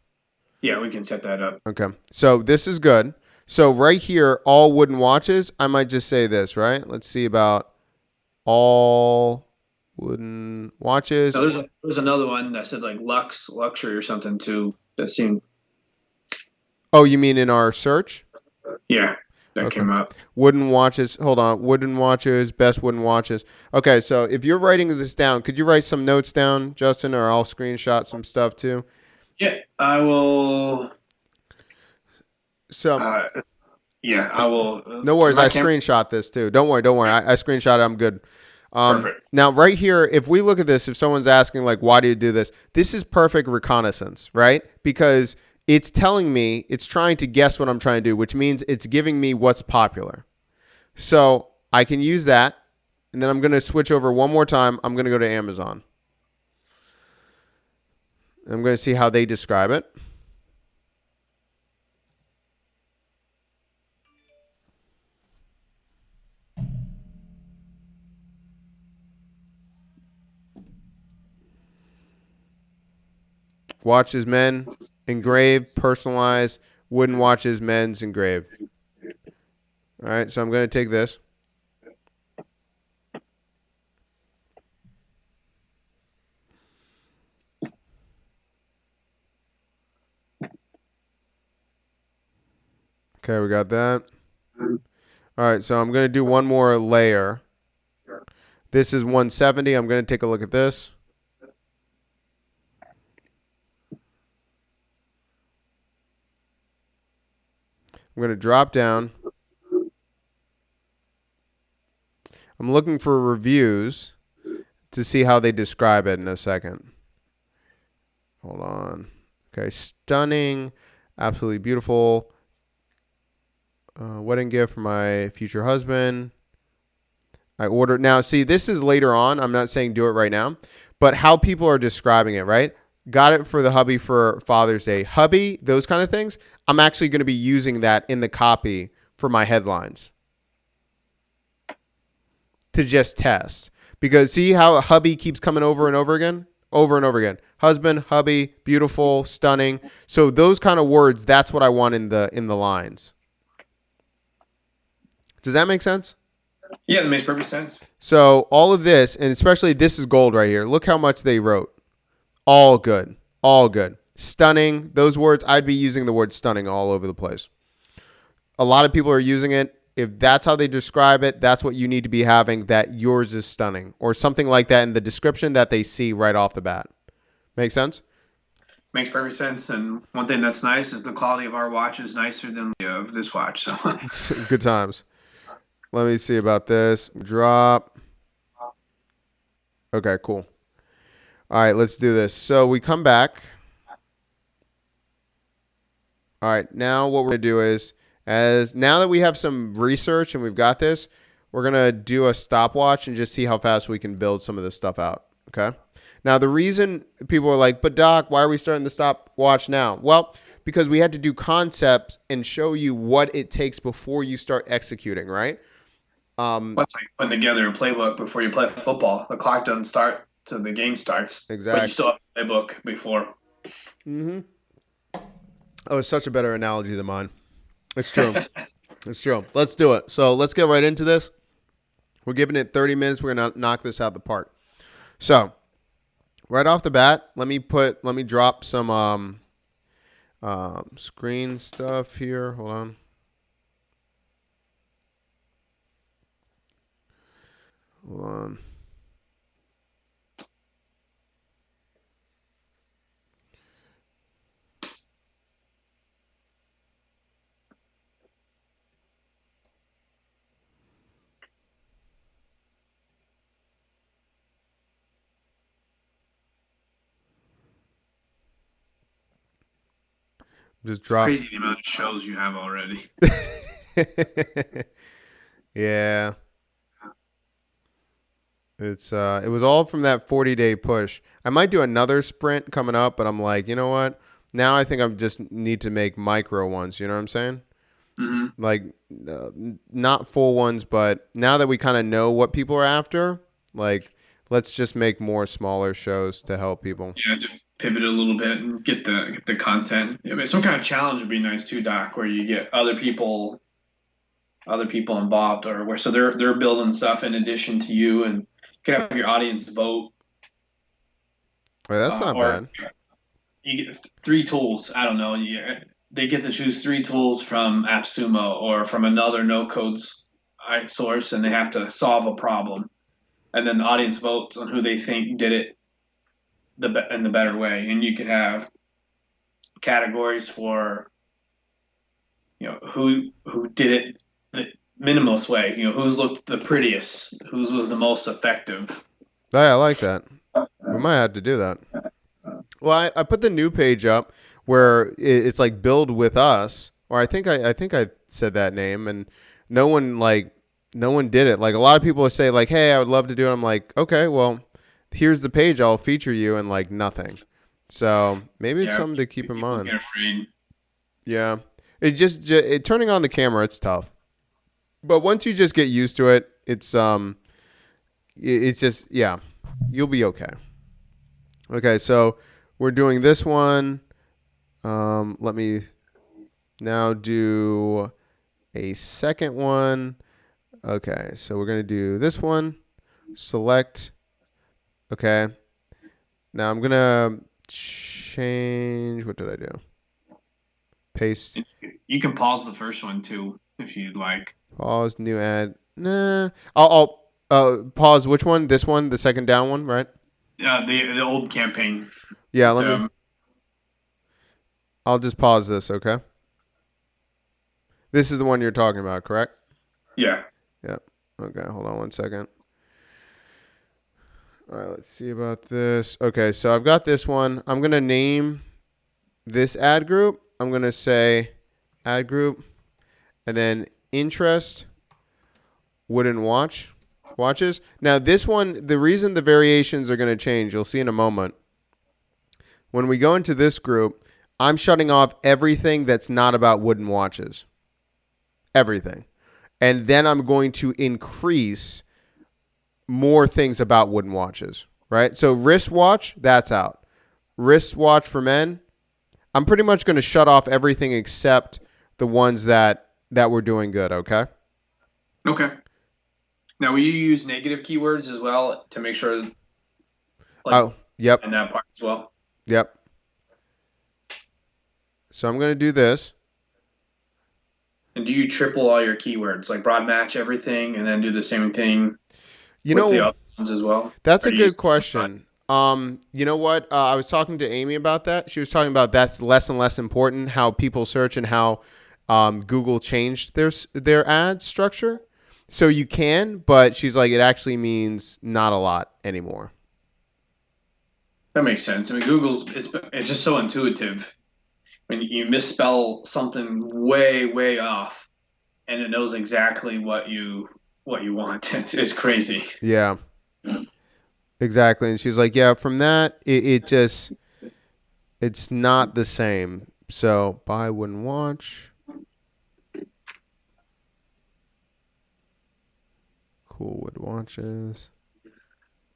Speaker 3: Yeah, we can set that up.
Speaker 2: Okay. So this is good. So right here, all wooden watches, I might just say this, right? Let's see about all wooden watches.
Speaker 3: Now, there's another one that said like luxury or something too. That seemed,
Speaker 2: Oh, you mean in our search?
Speaker 3: yeah, that
Speaker 2: Okay.
Speaker 3: came up.
Speaker 2: Wooden watches. Hold on. Wooden watches. Best wooden watches. Okay. So if you're writing this down, could you write some notes down, Justin, or I'll screenshot some stuff too?
Speaker 3: Yeah, I will.
Speaker 2: So
Speaker 3: I will.
Speaker 2: no worries.
Speaker 3: My
Speaker 2: I
Speaker 3: camera.
Speaker 2: screenshot this too. Don't worry. Don't worry. I screenshot it. I'm good.
Speaker 3: Perfect.
Speaker 2: Now, right here, if we look at this, if someone's asking, like, why do you do this? This is perfect reconnaissance, right? Because it's telling me, it's trying to guess what I'm trying to do, which means it's giving me what's popular. So I can use that. And then I'm going to switch over one more time. I'm going to go to Amazon. I'm going to see how they describe it. Watches men, engraved, personalized, wooden watches, men's, engraved. All right, so I'm going to take this. Okay, we got that. All right, so I'm going to do one more layer. This is 170. I'm going to take a look at this. I'm going to drop down. I'm looking for reviews to see how they describe it in a second. Hold on. Okay, stunning, absolutely beautiful. Wedding gift for my future husband. I ordered. Now, see, this is later on. I'm not saying do it right now, but how people are describing it, right? Got it for the hubby for Father's Day. Hubby, those kind of things. I'm actually going to be using that in the copy for my headlines to just test. Because see how a hubby keeps coming over and over again? Over and over again. Husband, hubby, beautiful, stunning. So those kind of words, that's what I want in the lines. Does that make sense?
Speaker 3: Yeah, that makes perfect sense.
Speaker 2: So all of this, and especially this is gold right here. Look how much they wrote. All good. All good. Stunning. Those words, I'd be using the word stunning all over the place. A lot of people are using it. If that's how they describe it, that's what you need to be having, that yours is stunning or something like that in the description that they see right off the bat. Make sense?
Speaker 3: Makes perfect sense. And one thing that's nice is the quality of our watch is nicer than the of this watch. So
Speaker 2: Good times. Let me see about this. Drop. Okay, cool. All right, let's do this. So we come back. All right, now what we're going to do is, now that we have some research and we've got this, we're going to do a stopwatch and just see how fast we can build some of this stuff out, okay? Now, the reason people are like, but Doc, why are we starting the stopwatch now? Well, because we had to do concepts and show you what it takes before you start executing, right?
Speaker 3: That's like putting together a playbook before you play football. The clock doesn't start till the game starts.
Speaker 2: Exactly.
Speaker 3: But you still have a playbook before.
Speaker 2: Mm-hmm. Oh, it's such a better analogy than mine. It's true. It's true. Let's do it. So let's get right into this. We're giving it 30 minutes. We're going to knock this out the park. So right off the bat, let me drop some screen stuff here. Hold on. Hold on. Just drop.
Speaker 3: Crazy the amount of shows you have already.
Speaker 2: Yeah. It was all from that 40-day push. I might do another sprint coming up, but I'm like, you know what? Now I think I just need to make micro ones. You know what I'm saying?
Speaker 3: Mm-hmm.
Speaker 2: Like, not full ones, but now that we kind of know what people are after, like, let's just make more smaller shows to help people.
Speaker 3: Yeah, just pivot a little bit and get the content. Yeah, but some kind of challenge would be nice too, Doc, where you get other people involved, or where so they're building stuff in addition to you, and you can have your audience vote.
Speaker 2: Wait, that's not
Speaker 3: Or
Speaker 2: bad.
Speaker 3: you get 3 tools. I don't know. They get to choose 3 tools from AppSumo or from another no codes source, and they have to solve a problem. And then the audience votes on who they think did it in the better way. And you could have categories for who did it the minimalist way. Who's looked the prettiest, whose was the most effective.
Speaker 2: Hey, I like that. We might have to do that. Well, I put the new page up where it's like build with us, or I think I said that name, and no one did it. Like a lot of people say like, hey, I would love to do it. I'm like, okay, well, here's the page. I'll feature you, and like nothing. So maybe it's something to keep in mind.
Speaker 3: Get afraid.
Speaker 2: Yeah, it just turning on the camera, it's tough. But once you just get used to it, it's just you'll be okay. Okay, so we're doing this one. Let me now do a second one. Okay, so we're going to do this one. Select. Okay. Now I'm going to change. What did I do? Paste.
Speaker 3: You can pause the first one too if you'd like.
Speaker 2: Pause. New ad. Nah. I'll pause. Which one? This one? The second down one, right?
Speaker 3: The old campaign.
Speaker 2: Yeah, I'll just pause this, okay? This is the one you're talking about, correct?
Speaker 3: Yeah.
Speaker 2: Yeah. Okay, hold on one second. All right, let's see about this. Okay, so I've got this one. I'm going to name this ad group. I'm going to say ad group and then interest wooden watches. Now, this one, the reason the variations are going to change, you'll see in a moment. When we go into this group, I'm shutting off everything that's not about wooden watches. Everything. And then I'm going to increase more things about wooden watches, right? So wristwatch, that's out. Wristwatch for men, I'm pretty much going to shut off everything except the ones that we're doing good, okay?
Speaker 3: Okay. Now, will you use negative keywords as well to make sure,
Speaker 2: Oh, yep,
Speaker 3: in that part as well?
Speaker 2: yep. So I'm going to do this.
Speaker 3: And do you triple all your keywords, like broad match everything, and then do the same thing
Speaker 2: You
Speaker 3: with the
Speaker 2: know,
Speaker 3: other ones as well?
Speaker 2: that's
Speaker 3: Or
Speaker 2: a
Speaker 3: do you
Speaker 2: good
Speaker 3: use-
Speaker 2: question. You know what? I was talking to Amy about that. She was talking about that's less and less important, how people search and how Google changed their ad structure. So you can, but she's like, it actually means not a lot anymore.
Speaker 3: That makes sense. I mean, it's just so intuitive. When you misspell something way off, and it knows exactly what you want. It's crazy.
Speaker 2: Yeah, exactly. And she's like, yeah, from that, it's not the same. So buy wooden watch. Cool wood watches.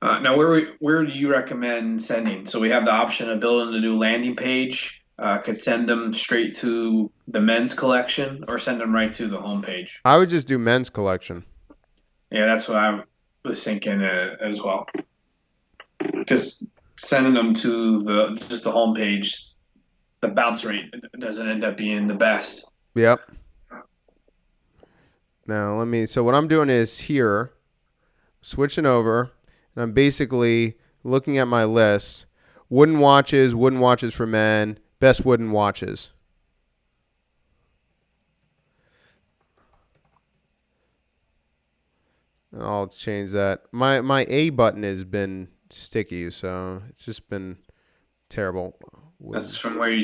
Speaker 3: Now, where do you recommend sending? So we have the option of building a new landing page. Could send them straight to the men's collection or send them right to the homepage.
Speaker 2: I would just do men's collection.
Speaker 3: Yeah, that's what I was thinking as well. Because sending them to just the homepage, the bounce rate doesn't end up being the best.
Speaker 2: Yep. Now so what I'm doing is here, switching over, and I'm basically looking at my list. Wooden watches for men, best wooden watches. I'll change that. My A button has been sticky, so it's just been terrible.
Speaker 3: That's from where you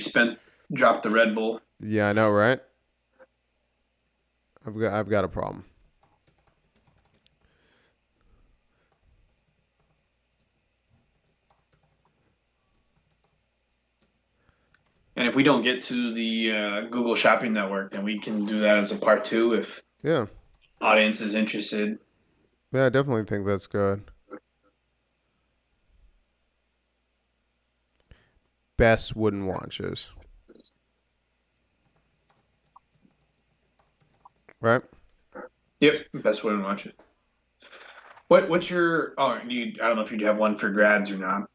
Speaker 3: dropped the Red Bull.
Speaker 2: Yeah, I know, right? I've got a problem.
Speaker 3: And if we don't get to the Google Shopping Network, then we can do that as a part 2 if
Speaker 2: Yeah.
Speaker 3: audience is interested.
Speaker 2: Yeah, I definitely think that's good. Best wooden watches. Right?
Speaker 3: Yep, best way to watch it. What's your? Oh, I don't know if you have one for grads or not.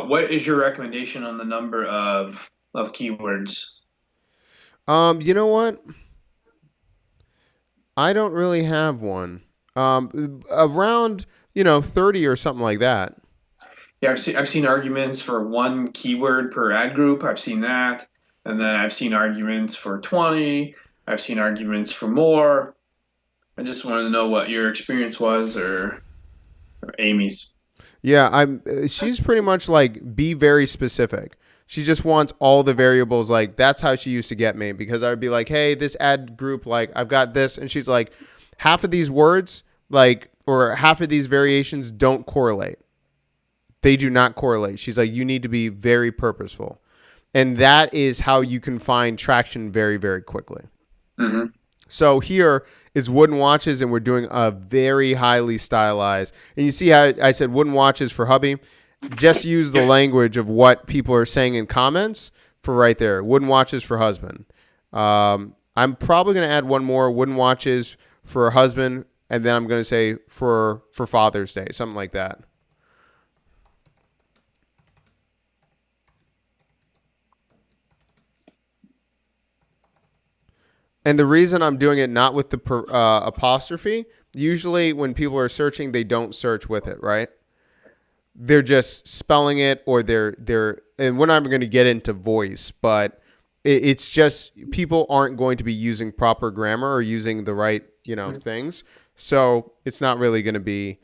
Speaker 3: What is your recommendation on the number of keywords?
Speaker 2: You know what? I don't really have one. Around, 30 or something like that.
Speaker 3: Yeah, I've seen arguments for one keyword per ad group. I've seen that, and then I've seen arguments for 20. I've seen arguments for more. I just wanted to know what your experience was or Amy's.
Speaker 2: Yeah, she's pretty much like be very specific. She just wants all the variables. Like that's how she used to get me because I would be like, "Hey, this ad group, like I've got this," and she's like, "Half of these words, like, or half of these variations don't correlate. They do not correlate." She's like, "You need to be very purposeful," and that is how you can find traction very, very quickly.
Speaker 3: Mm-hmm.
Speaker 2: So here is wooden watches, and we're doing a very highly stylized. And you see how I said wooden watches for hubby? Just use the language of what people are saying in comments for right there. Wooden watches for husband. I'm probably going to add one more, wooden watches for husband, and then I'm going to say for Father's Day, something like that. And the reason I'm doing it not with the apostrophe, usually when people are searching, they don't search with it, right? They're just spelling it, or they're and we're not even going to get into voice, but it's just people aren't going to be using proper grammar or using the right, things. So it's not really going to be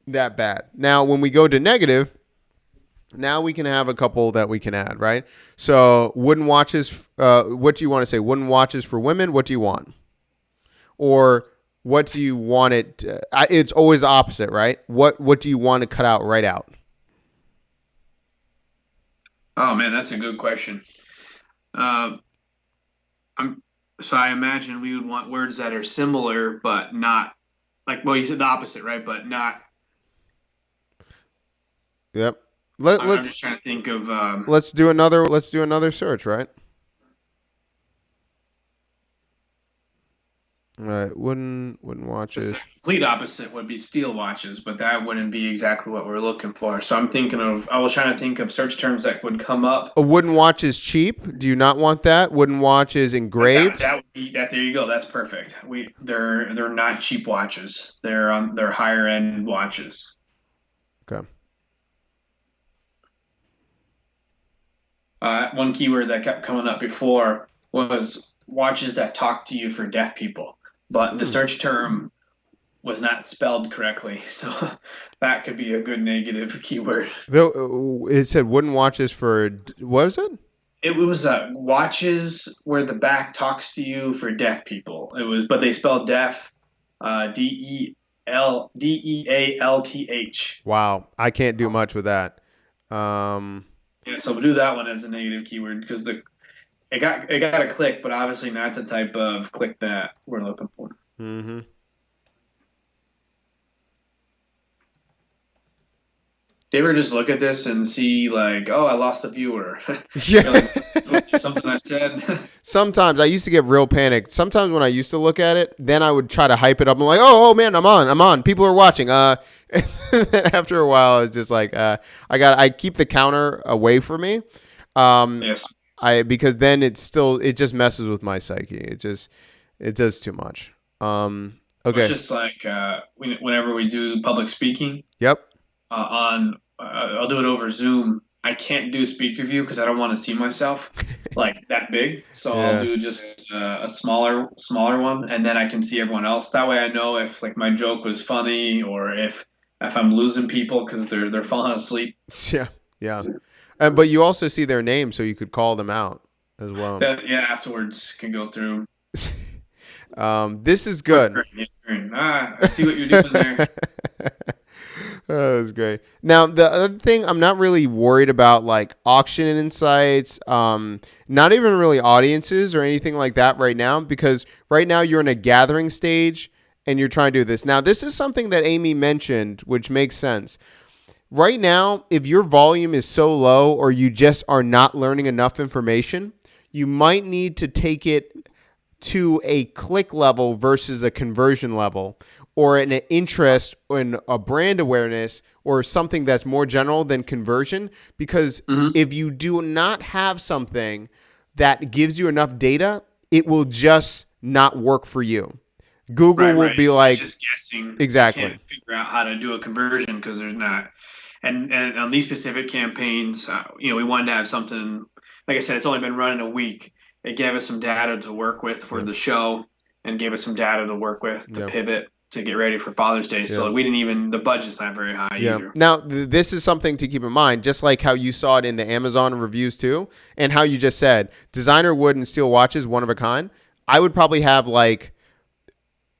Speaker 2: that bad. Now, when we go to negative, now we can have a couple that we can add, right? So wooden watches, what do you want to say? Wooden watches for women, what do you want? Or what do you want it to, it's always the opposite, right? What do you want to cut out right out?
Speaker 3: Oh man, that's a good question. Uh, I'm so I imagine we would want words that are similar but not like well you said the opposite, right? But not.
Speaker 2: Yep. Let,
Speaker 3: I'm
Speaker 2: let's
Speaker 3: just trying to think of
Speaker 2: let's do another search, right? All right. Wooden
Speaker 3: just the
Speaker 2: watches.
Speaker 3: complete opposite would be steel watches, but that wouldn't be exactly what we're looking for. So I'm thinking of I was trying to think of search terms that would come up.
Speaker 2: A wooden watch is cheap. Do you not want that? Wooden watch is
Speaker 3: Like that
Speaker 2: engraved.
Speaker 3: that would be that there you go. That's perfect. They're not cheap watches. They're higher end watches.
Speaker 2: Okay.
Speaker 3: One keyword that kept coming up before was watches that talk to you for deaf people, but the
Speaker 2: Hmm.
Speaker 3: search term was not spelled correctly, so that could be a good negative keyword.
Speaker 2: Though it said wooden watches for what is it?
Speaker 3: It was watches where the back talks to you for deaf people. It was, but they spelled deaf, Dealth.
Speaker 2: Wow, I can't do much with that. Um,
Speaker 3: Yeah, so we'll do that one as a negative keyword because the it got a click, but obviously not the type of click that we're looking for.
Speaker 2: hmm
Speaker 3: Do you ever just look at this and see like, oh, I lost a viewer? You're
Speaker 2: Yeah.
Speaker 3: like, something I said.
Speaker 2: Sometimes I used to get real panicked. Sometimes when I used to look at it, then I would try to hype it up. I'm like, oh man, I'm on. People are watching. And then after a while, it's just like, I keep the counter away from me. Um,
Speaker 3: Yes.
Speaker 2: because then it just messes with my psyche. It does too much.
Speaker 3: It's
Speaker 2: Okay.
Speaker 3: just like whenever we do public speaking
Speaker 2: Yep.
Speaker 3: on, I'll do it over Zoom. I can't do speaker view because I don't want to see myself like that big. So I'll
Speaker 2: Yeah.
Speaker 3: do just a smaller one, and then I can see everyone else. That way, I know if like my joke was funny or if I'm losing people because they're falling asleep.
Speaker 2: Yeah. Yeah. But you also see their name, so you could call them out as well.
Speaker 3: Yeah, afterwards can go through.
Speaker 2: This is good.
Speaker 3: I see what you're doing there.
Speaker 2: That was great. Now, the other thing, I'm not really worried about like auction insights, not even really audiences or anything like that right now, because right now you're in a gathering stage and you're trying to do this. Now, this is something that Amy mentioned, which makes sense. Right now, if your volume is so low or you just are not learning enough information, you might need to take it to a click level versus a conversion level or an interest in a brand awareness or something that's more general than conversion. Because
Speaker 3: Hmm.
Speaker 2: if you do not have something that gives you enough data, it will just not work for you. Google
Speaker 3: Right,
Speaker 2: will
Speaker 3: right.
Speaker 2: be
Speaker 3: It's
Speaker 2: like,
Speaker 3: just guessing. It can't
Speaker 2: exactly.
Speaker 3: figure out how to do a conversion because there's not. And on these specific campaigns, we wanted to have something. Like I said, it's only been running a week. It gave us some data to work with for
Speaker 2: Yeah.
Speaker 3: the show, and gave us some data to work with to
Speaker 2: Yeah.
Speaker 3: pivot to get ready for Father's Day.
Speaker 2: Yeah.
Speaker 3: So we didn't even the budget's not very high
Speaker 2: Yeah.
Speaker 3: either.
Speaker 2: Now, this is something to keep in mind, just like how you saw it in the Amazon reviews too, and how you just said designer wood and steel watches, one of a kind. I would probably have like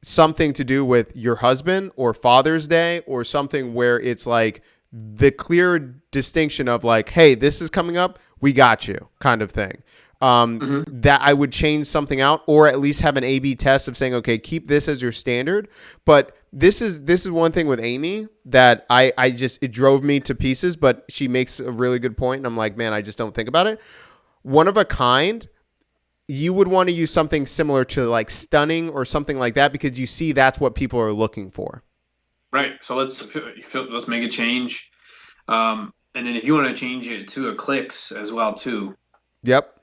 Speaker 2: something to do with your husband or Father's Day or something where it's like the clear distinction of like, hey, this is coming up, we got you, kind of thing.
Speaker 3: Hmm.
Speaker 2: That I would change something out, or at least have an A/B test of saying, okay, keep this as your standard. But this is one thing with Amy that I just it drove me to pieces. But she makes a really good point, and I'm like, man, I just don't think about it. One of a kind, you would want to use something similar to like stunning or something like that because you see that's what people are looking for.
Speaker 3: Right. So let's make a change. And then if you want to change it to a clicks as well too.
Speaker 2: Yep.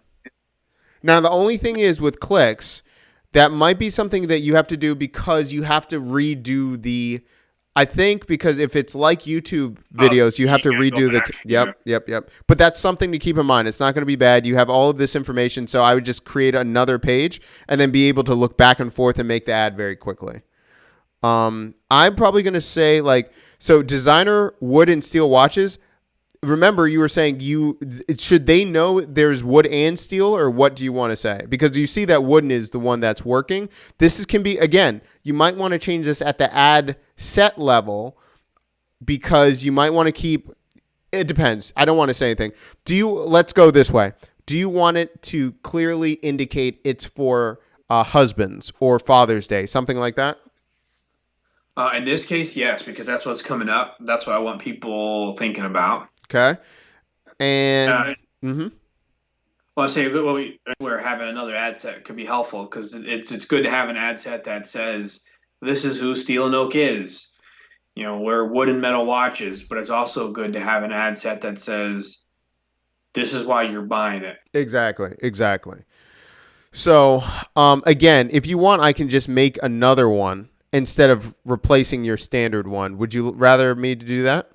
Speaker 2: Now the only thing is with clicks, that might be something that you have to do because you have to redo the. I think because if it's like YouTube videos, you
Speaker 3: You
Speaker 2: have to
Speaker 3: gotta go
Speaker 2: redo the.
Speaker 3: back. Yeah.
Speaker 2: Yep. But that's something to keep in mind. It's not going to be bad. You have all of this information, so I would just create another page and then be able to look back and forth and make the ad very quickly. I'm probably going to say like so. Designer wood and steel watches. Remember, you were saying should they know there's wood and steel, or what do you want to say? Because you see that wooden is the one that's working. Can be again. You might want to change this at the ad set level because you might want to keep it depends. I don't want to say anything. Let's go this way. Do you want it to clearly indicate it's for husbands or Father's Day, something like that?
Speaker 3: In this case, yes, because that's what's coming up. That's what I want people thinking about.
Speaker 2: Okay. And
Speaker 3: Uh,
Speaker 2: mhm.
Speaker 3: well, I say we're having another ad set could be helpful because it's good to have an ad set that says this is who Steel and Oak is. You know, we're wood and metal watches, but it's also good to have an ad set that says this is why you're buying it.
Speaker 2: Exactly. Exactly. So, again, if you want, I can just make another one instead of replacing your standard one. Would you rather me to do that?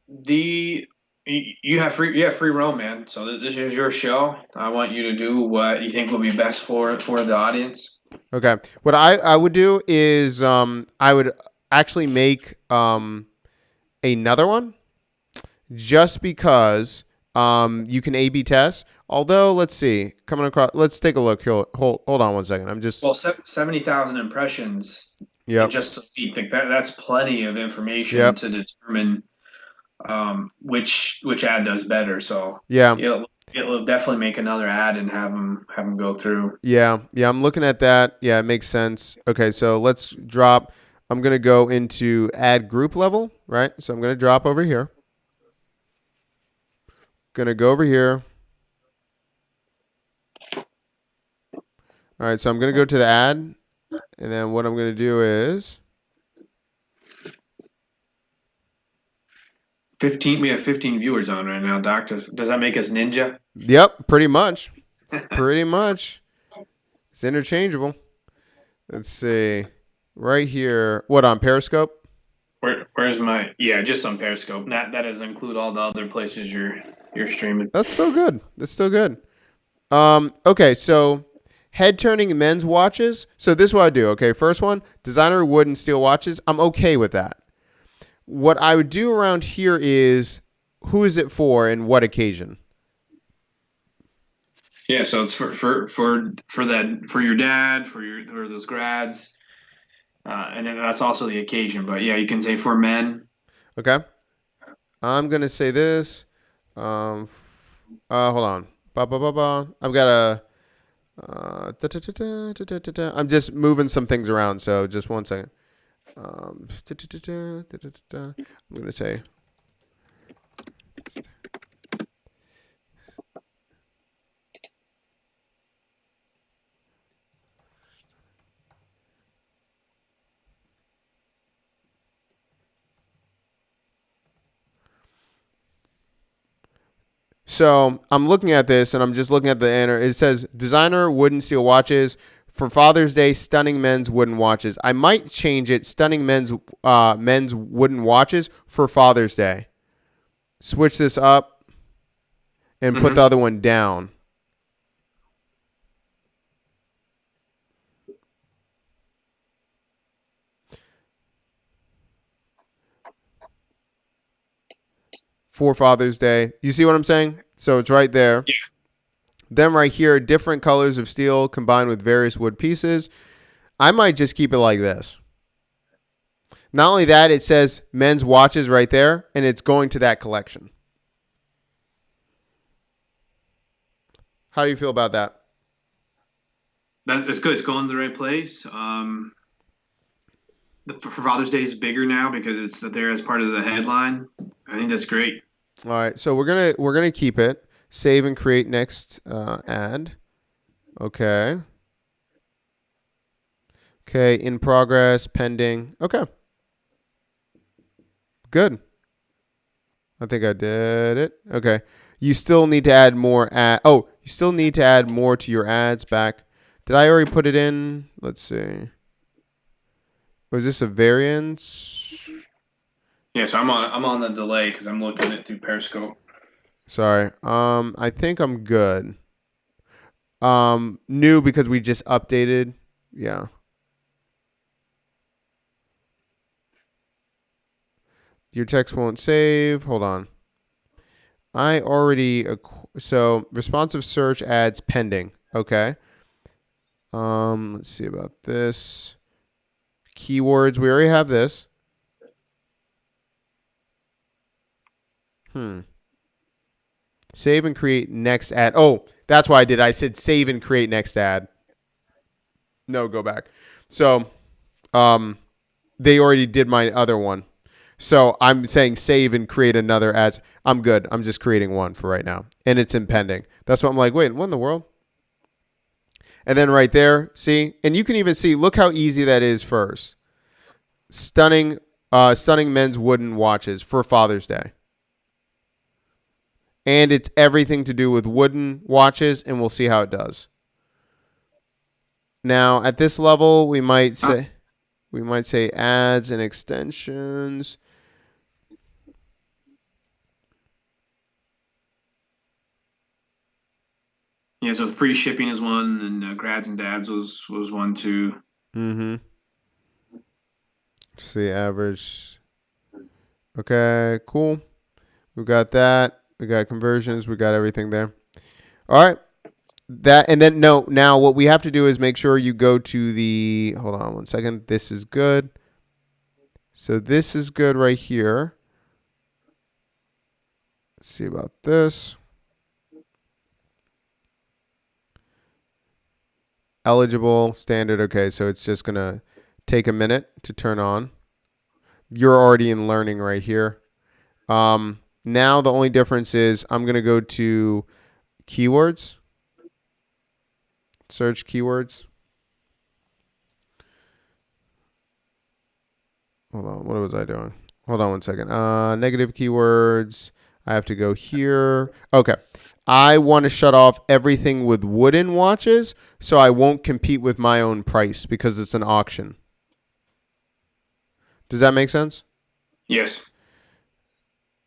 Speaker 3: The you have free roam, man. So this is your show. I want you to do what you think will be best for the audience.
Speaker 2: Okay. What I would do is I would actually make another one just because you can A/B test. Although, let's see, coming across, let's take a look. Hold on one second. I'm just,
Speaker 3: Well, 70,000 impressions in
Speaker 2: yep,
Speaker 3: just a week. Like that's plenty of information
Speaker 2: yep,
Speaker 3: to determine which ad does better. So
Speaker 2: yeah,
Speaker 3: it'll definitely make another ad and have them go through.
Speaker 2: yeah, yeah. I'm looking at that. Yeah, it makes sense. Okay, so let's drop. I'm gonna go into ad group level, right? So I'm gonna drop over here. Gonna go over here. All right, so I'm gonna go to the ad, and then what I'm gonna do is,
Speaker 3: 15. We have 15 viewers on right now. Doc, does that make us ninja?
Speaker 2: yep, pretty much, pretty much. It's interchangeable. Let's see. Right here. What on Periscope?
Speaker 3: Where's my just on Periscope. That doesn't include all the other places you're streaming.
Speaker 2: That's still good. That's still good. Okay, so head turning men's watches. So this is what I do. Okay, first one, designer wood and steel watches. I'm okay with that. What I would do around here is who is it for and what occasion?
Speaker 3: Yeah, so it's for your dad, for those grads, and then that's also the occasion. But yeah, you can say for men.
Speaker 2: Okay. I'm gonna say this. Hold on. Ba ba ba ba. I've got a. I'm just moving some things around, so just one second. I'm gonna say. So I'm looking at this, and I'm just looking at the enter. It says designer wooden steel watches for Father's Day. Stunning men's wooden watches. I might change it. Stunning men's wooden watches for Father's Day. Switch this up and put the
Speaker 3: Hmm.
Speaker 2: other one down. For Father's Day. You see what I'm saying? So it's right there.
Speaker 3: Yeah.
Speaker 2: Then right here, different colors of steel combined with various wood pieces. I might just keep it like this. Not only that, it says men's watches right there, and it's going to that collection. How do you feel about that?
Speaker 3: That's good. It's going to the right place. For Father's Day is bigger now because it's there as part of the headline. I think that's great.
Speaker 2: All right, so we're gonna keep it. Save and create next ad. Okay. Okay, in progress, pending. Okay, good. I think I did it. Okay. You still need to add more ad. Oh, you still need to add more to your ads back. Did I already put it in? Let's see. Was this a variance?
Speaker 3: Yeah, so I'm on the delay because I'm looking at it through Periscope.
Speaker 2: Sorry. I think I'm good. New because we just updated. Yeah. Your text won't save. Hold on. I already so responsive search ads pending. Okay. Let's see about this. Keywords. We already have this. Save and create next ad. Oh, that's why I did. I said save and create next ad. No, go back. So, they already did my other one. So I'm saying save and create another ad. I'm good. I'm just creating one for right now, and it's in pending. That's what I'm like. Wait, what in the world? And then right there, see, and you can even see. Look how easy that is. First, stunning men's wooden watches for Father's Day. And it's everything to do with wooden watches, and we'll see how it does. Now, at this level, we might say ads and extensions.
Speaker 3: Yeah, so free shipping is one, and grads and dads was one too.
Speaker 2: Mm-hmm. See average. Okay, cool. We got that. We got conversions. We got everything there. All right. That and then no. Now what we have to do is make sure you go to the. Hold on one second. This is good. So this is good right here. Let's see about this. Eligible standard. Okay, so it's just gonna take a minute to turn on. You're already in learning right here. Now the only difference is I'm gonna go to keywords. Search keywords. Hold on. What was I doing? Hold on one second. Negative keywords. I have to go here. Okay. I want to shut off everything with wooden watches so I won't compete with my own price because it's an auction. Does that make sense?
Speaker 3: Yes.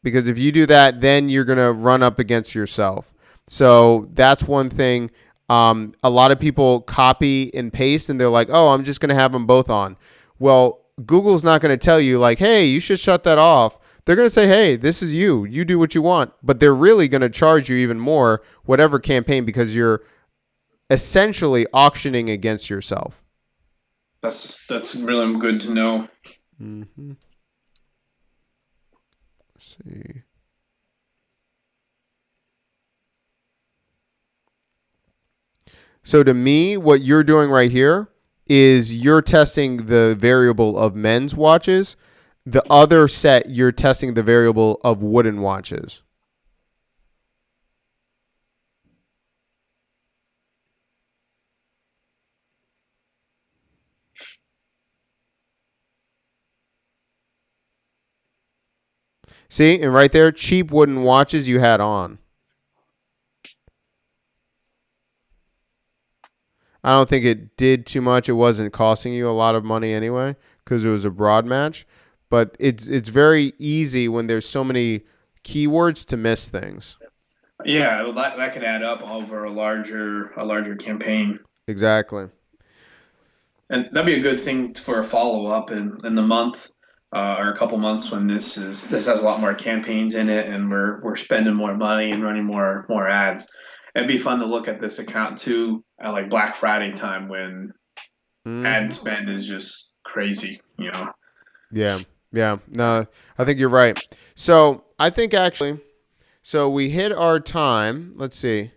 Speaker 2: Because if you do that, then you're going to run up against yourself. So that's one thing. A lot of people copy and paste and they're like, oh, I'm just going to have them both on. Well, Google's not going to tell you like, hey, you should shut that off. They're going to say, hey, this is you. You do what you want. But they're really going to charge you even more, whatever campaign, because you're essentially auctioning against yourself.
Speaker 3: That's really good to know.
Speaker 2: Mm-hmm. Let's see. So to me, what you're doing right here is you're testing the variable of men's watches. The other set, you're testing the variable of wooden watches. See, and right there, cheap wooden watches you had on. I don't think it did too much. It wasn't costing you a lot of money anyway because it was a broad match. But it's very easy when there's so many keywords to miss things.
Speaker 3: Yeah, that could add up over a larger campaign.
Speaker 2: Exactly.
Speaker 3: And that'd be a good thing for a follow up in the month or a couple months when this has a lot more campaigns in it and we're spending more money and running more ads. It'd be fun to look at this account too at like Black Friday time when ad spend is just crazy, you know.
Speaker 2: Yeah. Yeah. No, I think you're right. So I think actually, so we hit our time. Let's see.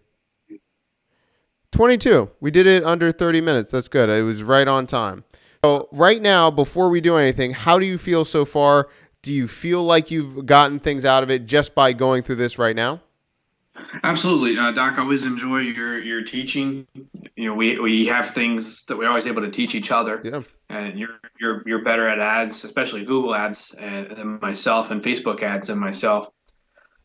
Speaker 2: 22. We did it under 30 minutes. That's good. It was right on time. So right now, before we do anything, how do you feel so far? Do you feel like you've gotten things out of it just by going through this right now?
Speaker 3: Absolutely, Doc. I always enjoy your teaching. You know, we have things that we're always able to teach each other.
Speaker 2: Yeah.
Speaker 3: And you're better at ads, especially Google ads, than myself, and Facebook ads than myself.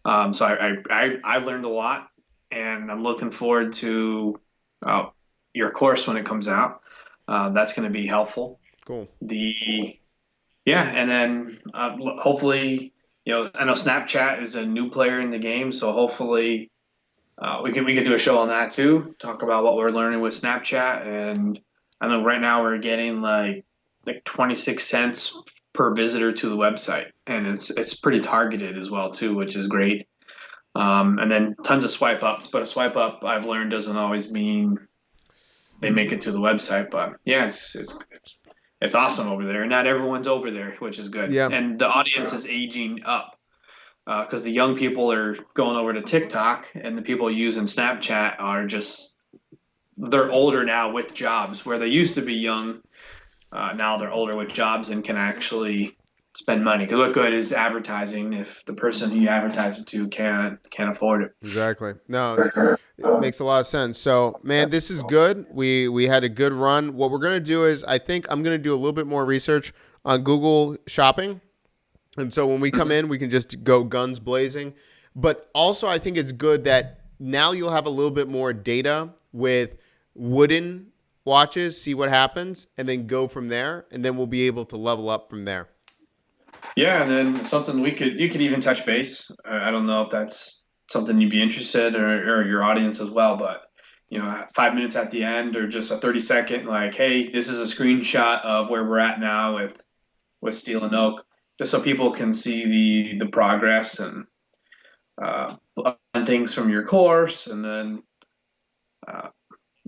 Speaker 3: So I've learned a lot, and I'm looking forward to your course when it comes out. That's going to be helpful.
Speaker 2: Cool.
Speaker 3: And then hopefully, you know, I know Snapchat is a new player in the game, so hopefully we could do a show on that too. Talk about what we're learning with Snapchat, and I know right now we're getting like 26 cents per visitor to the website, and it's pretty targeted as well too, which is great. And then tons of swipe ups, but a swipe up I've learned doesn't always mean they make it to the website. But yeah, it's awesome over there. Not everyone's over there, which is good.
Speaker 2: Yeah.
Speaker 3: And the audience is aging up. because the young people are going over to TikTok, and the people using Snapchat are just they're older now with jobs where they used to be young. Now they're older with jobs and can actually spend money. Because what good is advertising if the person who you advertise it to can't afford it?
Speaker 2: Exactly. No, it makes a lot of sense. So, man, this is good. We had a good run. What we're gonna do is, I think I'm gonna do a little bit more research on Google Shopping, and so when we come in, we can just go guns blazing. But also, I think it's good that now you'll have a little bit more data with wooden watches, see what happens, and then go from there, and then we'll be able to level up from there.
Speaker 3: Yeah, and then something you could even touch base. I don't know if that's something you'd be interested or your audience as well, but 5 minutes at the end or just a 30-second like, hey, this is a screenshot of where we're at now with Steel and Oak, just so people can see the progress uh, and things from your course, and then uh,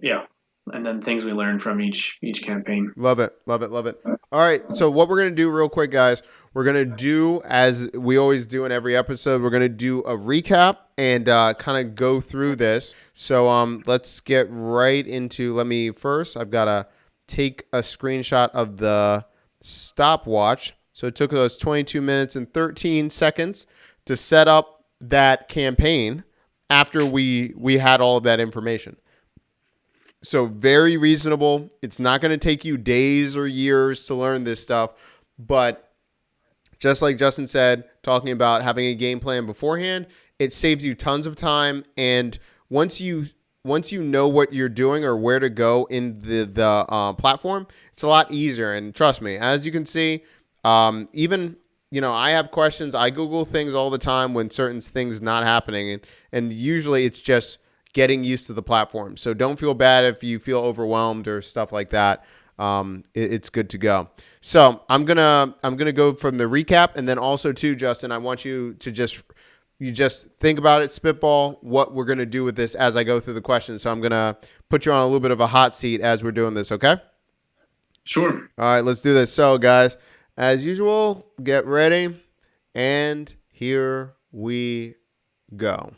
Speaker 3: yeah, and then things we learned from each campaign.
Speaker 2: Love it. Love it. Love it. All right. So what we're going to do real quick, guys, we're going to do, as we always do in every episode, we're going to do a recap and kind of go through this. So let's get right into, I've got to take a screenshot of the stopwatch. So it took us 22 minutes and 13 seconds to set up that campaign after we had all of that information. So very reasonable. It's not going to take you days or years to learn this stuff. But just like Justin said, talking about having a game plan beforehand, it saves you tons of time. And once you know what you're doing or where to go in the platform, it's a lot easier. And trust me, as you can see, even I have questions. I Google things all the time when certain things not happening, and usually it's just getting used to the platform. So don't feel bad if you feel overwhelmed or stuff like that. It's good to go. So I'm gonna go from the recap, and then also too, Justin, I want you to just think about it, spitball what we're gonna do with this as I go through the questions. So I'm gonna put you on a little bit of a hot seat as we're doing this. Okay?
Speaker 3: Sure.
Speaker 2: All right, let's do this. So guys, as usual, get ready, and here we go.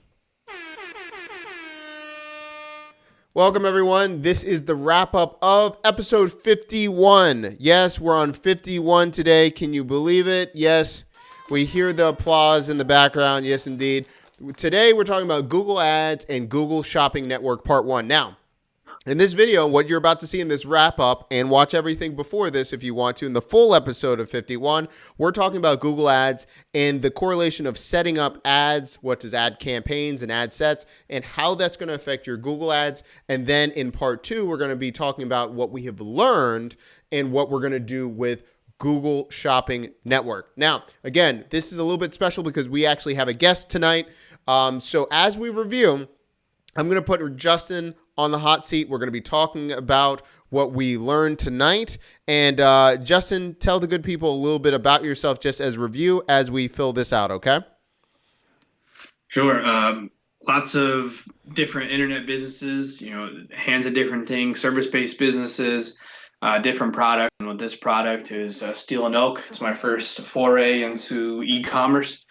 Speaker 2: Welcome, everyone. This is the wrap-up of episode 51. Yes, we're on 51 today. Can you believe it? Yes, we hear the applause in the background. Yes, indeed. Today, we're talking about Google Ads and Google Shopping Network Part 1. Now, in this video, what you're about to see in this wrap-up, and watch everything before this if you want to, in the full episode of 51, we're talking about Google Ads and the correlation of setting up ads, what does ad campaigns and ad sets, and how that's going to affect your Google Ads. And then in Part 2, we're going to be talking about what we have learned and what we're going to do with Google Shopping Network. Now, again, this is a little bit special because we actually have a guest tonight. So as we review, I'm going to put Justin on the hot seat. We're going to be talking about what we learned tonight. And Justin, tell the good people a little bit about yourself just as review as we fill this out, okay?
Speaker 3: Sure. Lots of different internet businesses, hands of different things, service-based businesses, different products. And with this product is Steel and Oak. It's my first foray into e-commerce.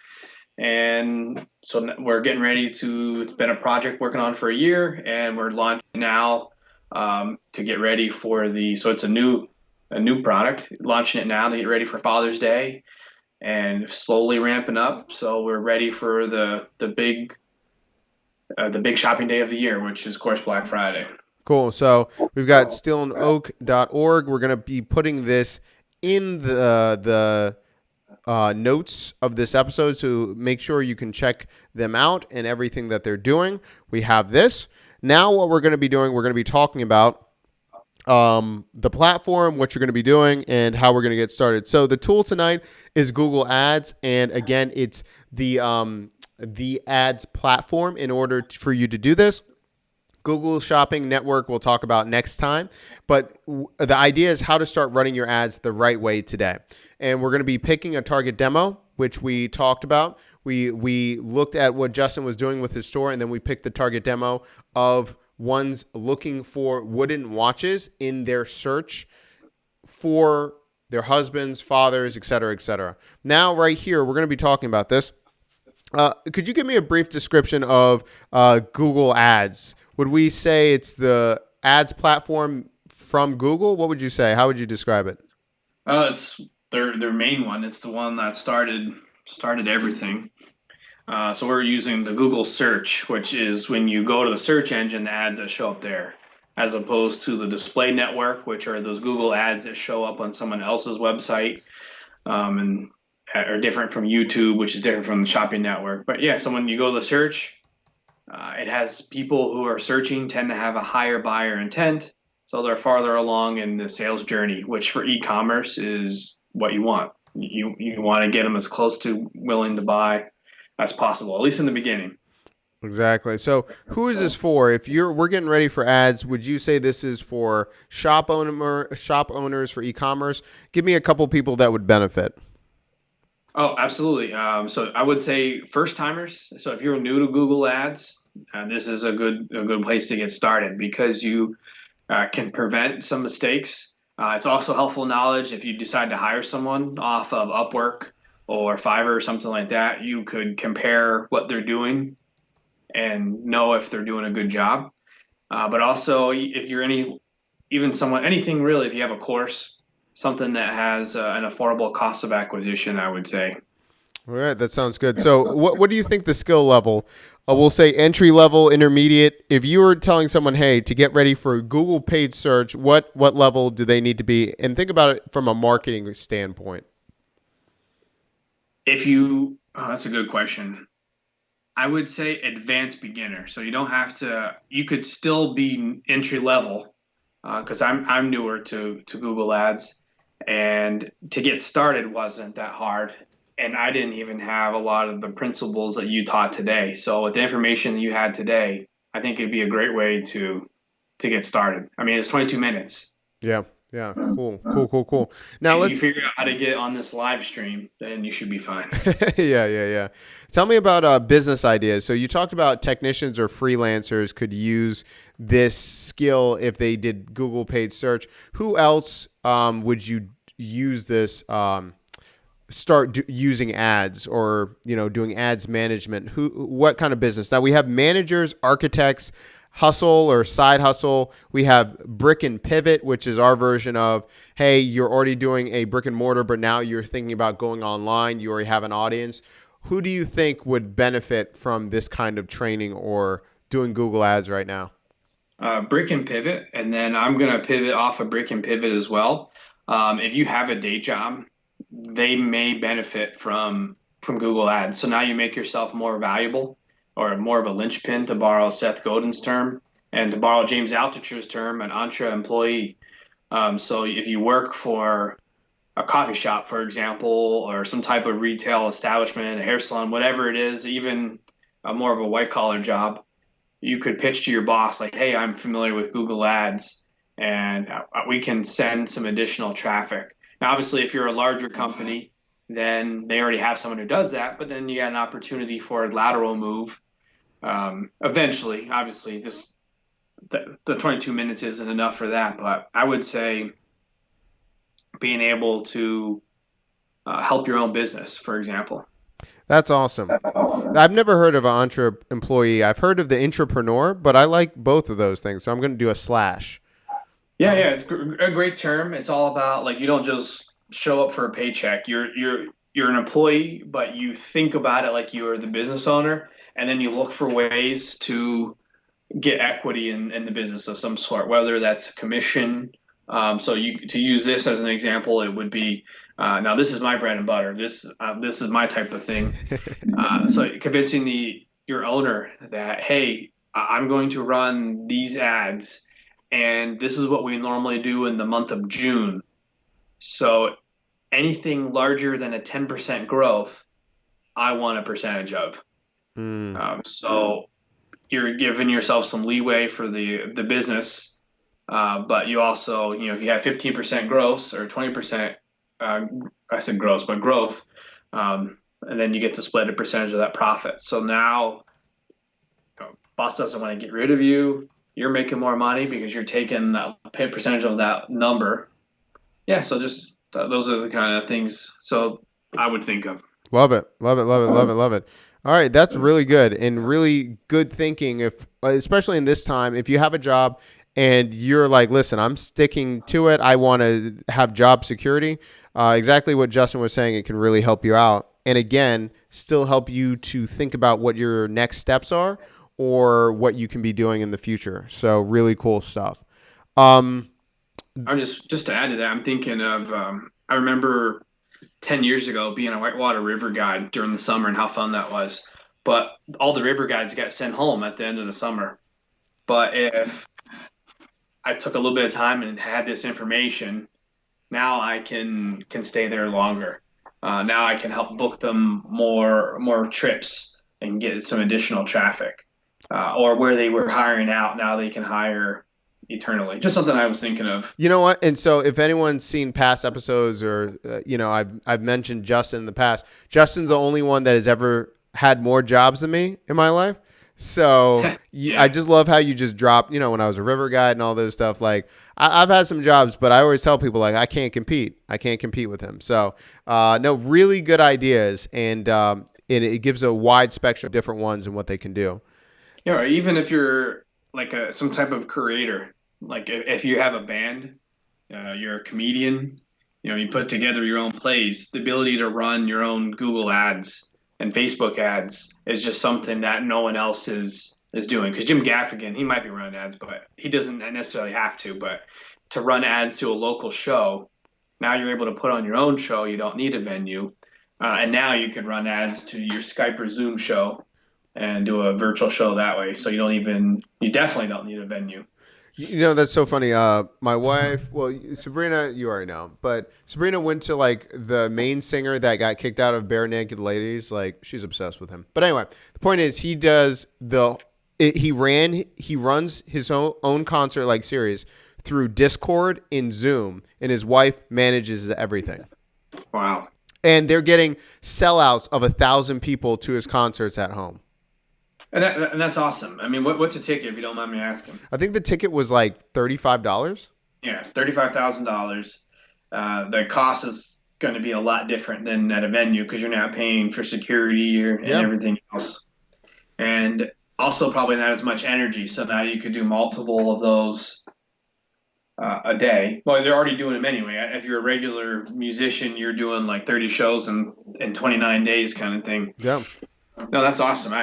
Speaker 3: And so we're getting ready it's been a project working on for a year, and we're launching now to get ready for so it's a new product, launching it now to get ready for Father's Day and slowly ramping up. So we're ready for the big shopping day of the year, which is of course Black Friday.
Speaker 2: Cool. So we've got steelandoak.org. We're going to be putting this in the notes of this episode, so make sure you can check them out and everything that they're doing. We have this. Now what we're going to be doing, we're going to be talking about the platform, what you're going to be doing, and how we're going to get started. So the tool tonight is Google Ads, and again, it's the ads platform in order for you to do this. Google Shopping Network we'll talk about next time, but the idea is how to start running your ads the right way today. And we're going to be picking a target demo, which we talked about. We looked at what Justin was doing with his store, and then we picked the target demo of ones looking for wooden watches in their search for their husbands, fathers, etc., etc. Now, right here, we're going to be talking about this. Could you give me a brief description of Google Ads? Would we say it's the ads platform from Google? What would you say? How would you describe it?
Speaker 3: It's their main one. It's the one that started everything. So we're using the Google search, which is when you go to the search engine, the ads that show up there, as opposed to the display network, which are those Google ads that show up on someone else's website, and are different from YouTube, which is different from the shopping network. But yeah, so when you go to the search, it has people who are searching tend to have a higher buyer intent, so they're farther along in the sales journey, which for e-commerce is what you want. You want to get them as close to willing to buy as possible, at least in the beginning.
Speaker 2: Exactly. So, who is this for? If we're getting ready for ads, would you say this is for shop owners for e-commerce? Give me a couple people that would benefit.
Speaker 3: Oh, absolutely. So I would say first timers. So if you're new to Google Ads, this is a good place to get started because you can prevent some mistakes. It's also helpful knowledge if you decide to hire someone off of Upwork or Fiverr or something like that. You could compare what they're doing and know if they're doing a good job. But also, if you're anything really, if you have a course, something that has an affordable cost of acquisition, I would say.
Speaker 2: All right, that sounds good. So, what do you think the skill level? We'll say entry level, intermediate. If you were telling someone, hey, to get ready for Google paid search, what level do they need to be? And think about it from a marketing standpoint.
Speaker 3: That's a good question. I would say advanced beginner. So you don't have to. You could still be entry level, because I'm newer to Google Ads, and to get started wasn't that hard. And I didn't even have a lot of the principles that you taught today. So with the information you had today, I think it'd be a great way to get started. I mean, it's 22 minutes.
Speaker 2: Yeah, yeah, cool. Now
Speaker 3: If you
Speaker 2: let's
Speaker 3: figure out how to get on this live stream, then you should be fine.
Speaker 2: yeah. Tell me about business ideas. So you talked about technicians or freelancers could use this skill if they did Google paid search. Who else would you use this? Using ads or doing ads management. What kind of business? Now we have managers, architects, hustle or side hustle. We have brick and pivot, which is our version of, hey, you're already doing a brick and mortar, but now you're thinking about going online. You already have an audience. Who do you think would benefit from this kind of training or doing Google ads right now?
Speaker 3: Brick and pivot, and then I'm going to pivot off of brick and pivot as well. If you have a day job, they may benefit from Google Ads. So now you make yourself more valuable, or more of a linchpin, to borrow Seth Godin's term, and to borrow James Altucher's term, an intra employee. So if you work for a coffee shop, for example, or some type of retail establishment, a hair salon, whatever it is, even more of a white collar job, you could pitch to your boss like, "Hey, I'm familiar with Google Ads, and we can send some additional traffic." Now, obviously, if you're a larger company, then they already have someone who does that, but then you got an opportunity for a lateral move. Eventually, obviously, the 22 minutes isn't enough for that, but I would say being able to help your own business, for example.
Speaker 2: That's awesome. I've never heard of an intra employee. I've heard of the entrepreneur, but I like both of those things. So I'm going to do a slash.
Speaker 3: Yeah, it's a great term. It's all about, like, you don't just show up for a paycheck. You're an employee, but you think about it like you are the business owner, and then you look for ways to get equity in the business of some sort, whether that's a commission. So to use this as an example, it would be, now this is my bread and butter. This is my type of thing. So convincing your owner that, hey, I'm going to run these ads, and this is what we normally do in the month of June. So anything larger than a 10% growth, I want a percentage of. So you're giving yourself some leeway for the business, but you also, if you have 15% gross or 20%, I said gross, but growth, and then you get to split a percentage of that profit. So now, boss doesn't want to get rid of you. You're making more money because you're taking a percentage of that number. Yeah, so just those are the kind of things. So I would think of.
Speaker 2: Love it. All right, that's really good and really good thinking. If especially in this time, if you have a job and you're like, listen, I'm sticking to it. I want to have job security. Exactly what Justin was saying. It can really help you out, and again, still help you to think about what your next steps are or what you can be doing in the future. So really cool stuff. Um,
Speaker 3: I'm just to add to that, I'm thinking of I remember 10 years ago being a whitewater river guide during the summer and how fun that was. But all the river guides got sent home at the end of the summer. But if I took a little bit of time and had this information, now I can stay there longer. Now I can help book them more trips and get some additional traffic. Or where they were hiring out, now they can hire eternally. Just something I was thinking of.
Speaker 2: You know what? And so, if anyone's seen past episodes, or I've mentioned Justin in the past. Justin's the only one that has ever had more jobs than me in my life. So I
Speaker 3: Yeah.
Speaker 2: just love how you just dropped. When I was a river guide and all those stuff. Like I've had some jobs, but I always tell people like I can't compete. I can't compete with him. So no, really good ideas, and it gives a wide spectrum of different ones and what they can do.
Speaker 3: Yeah, or even if you're like some type of creator, like if you have a band, you're a comedian, you put together your own plays, the ability to run your own Google ads and Facebook ads is just something that no one else is doing. Because Jim Gaffigan, he might be running ads, but he doesn't necessarily have to. But to run ads to a local show, now you're able to put on your own show. You don't need a venue, and now you can run ads to your Skype or Zoom show and do a virtual show that way. So you definitely don't need a venue.
Speaker 2: That's so funny. My wife, well, Sabrina, you already know, but Sabrina went to like the main singer that got kicked out of Bare Naked Ladies. Like she's obsessed with him. But anyway, the point is he runs his own concert like series through Discord in Zoom, and his wife manages everything.
Speaker 3: Wow.
Speaker 2: And they're getting sellouts of 1,000 people to his concerts at home.
Speaker 3: And that's awesome. I mean, what's a ticket if you don't mind me asking?
Speaker 2: I think the ticket was like $35.
Speaker 3: Yeah, $35,000. The cost is going to be a lot different than at a venue because you're not paying for security and
Speaker 2: Yeah.
Speaker 3: everything else, and also probably not as much energy. So now you could do multiple of those a day. Well, they're already doing them anyway. If you're a regular musician, you're doing like 30 shows in 29 days, kind of thing.
Speaker 2: Yeah.
Speaker 3: No, that's awesome.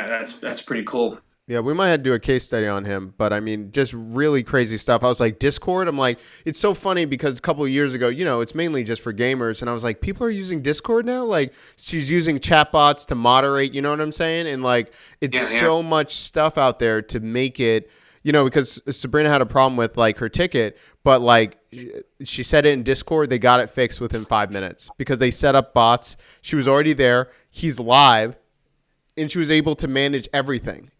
Speaker 3: That's pretty cool.
Speaker 2: Yeah, we might have to do a case study on him, but I mean, just really crazy stuff. I was like, Discord? I'm like, it's so funny because a couple of years ago, it's mainly just for gamers. And I was like, people are using Discord now? Like, she's using chatbots to moderate, you know what I'm saying? And like, it's so much stuff out there to make it, because Sabrina had a problem with like her ticket, but like, she said it in Discord, they got it fixed within 5 minutes because they set up bots. She was already there. He's live. And she was able to manage everything.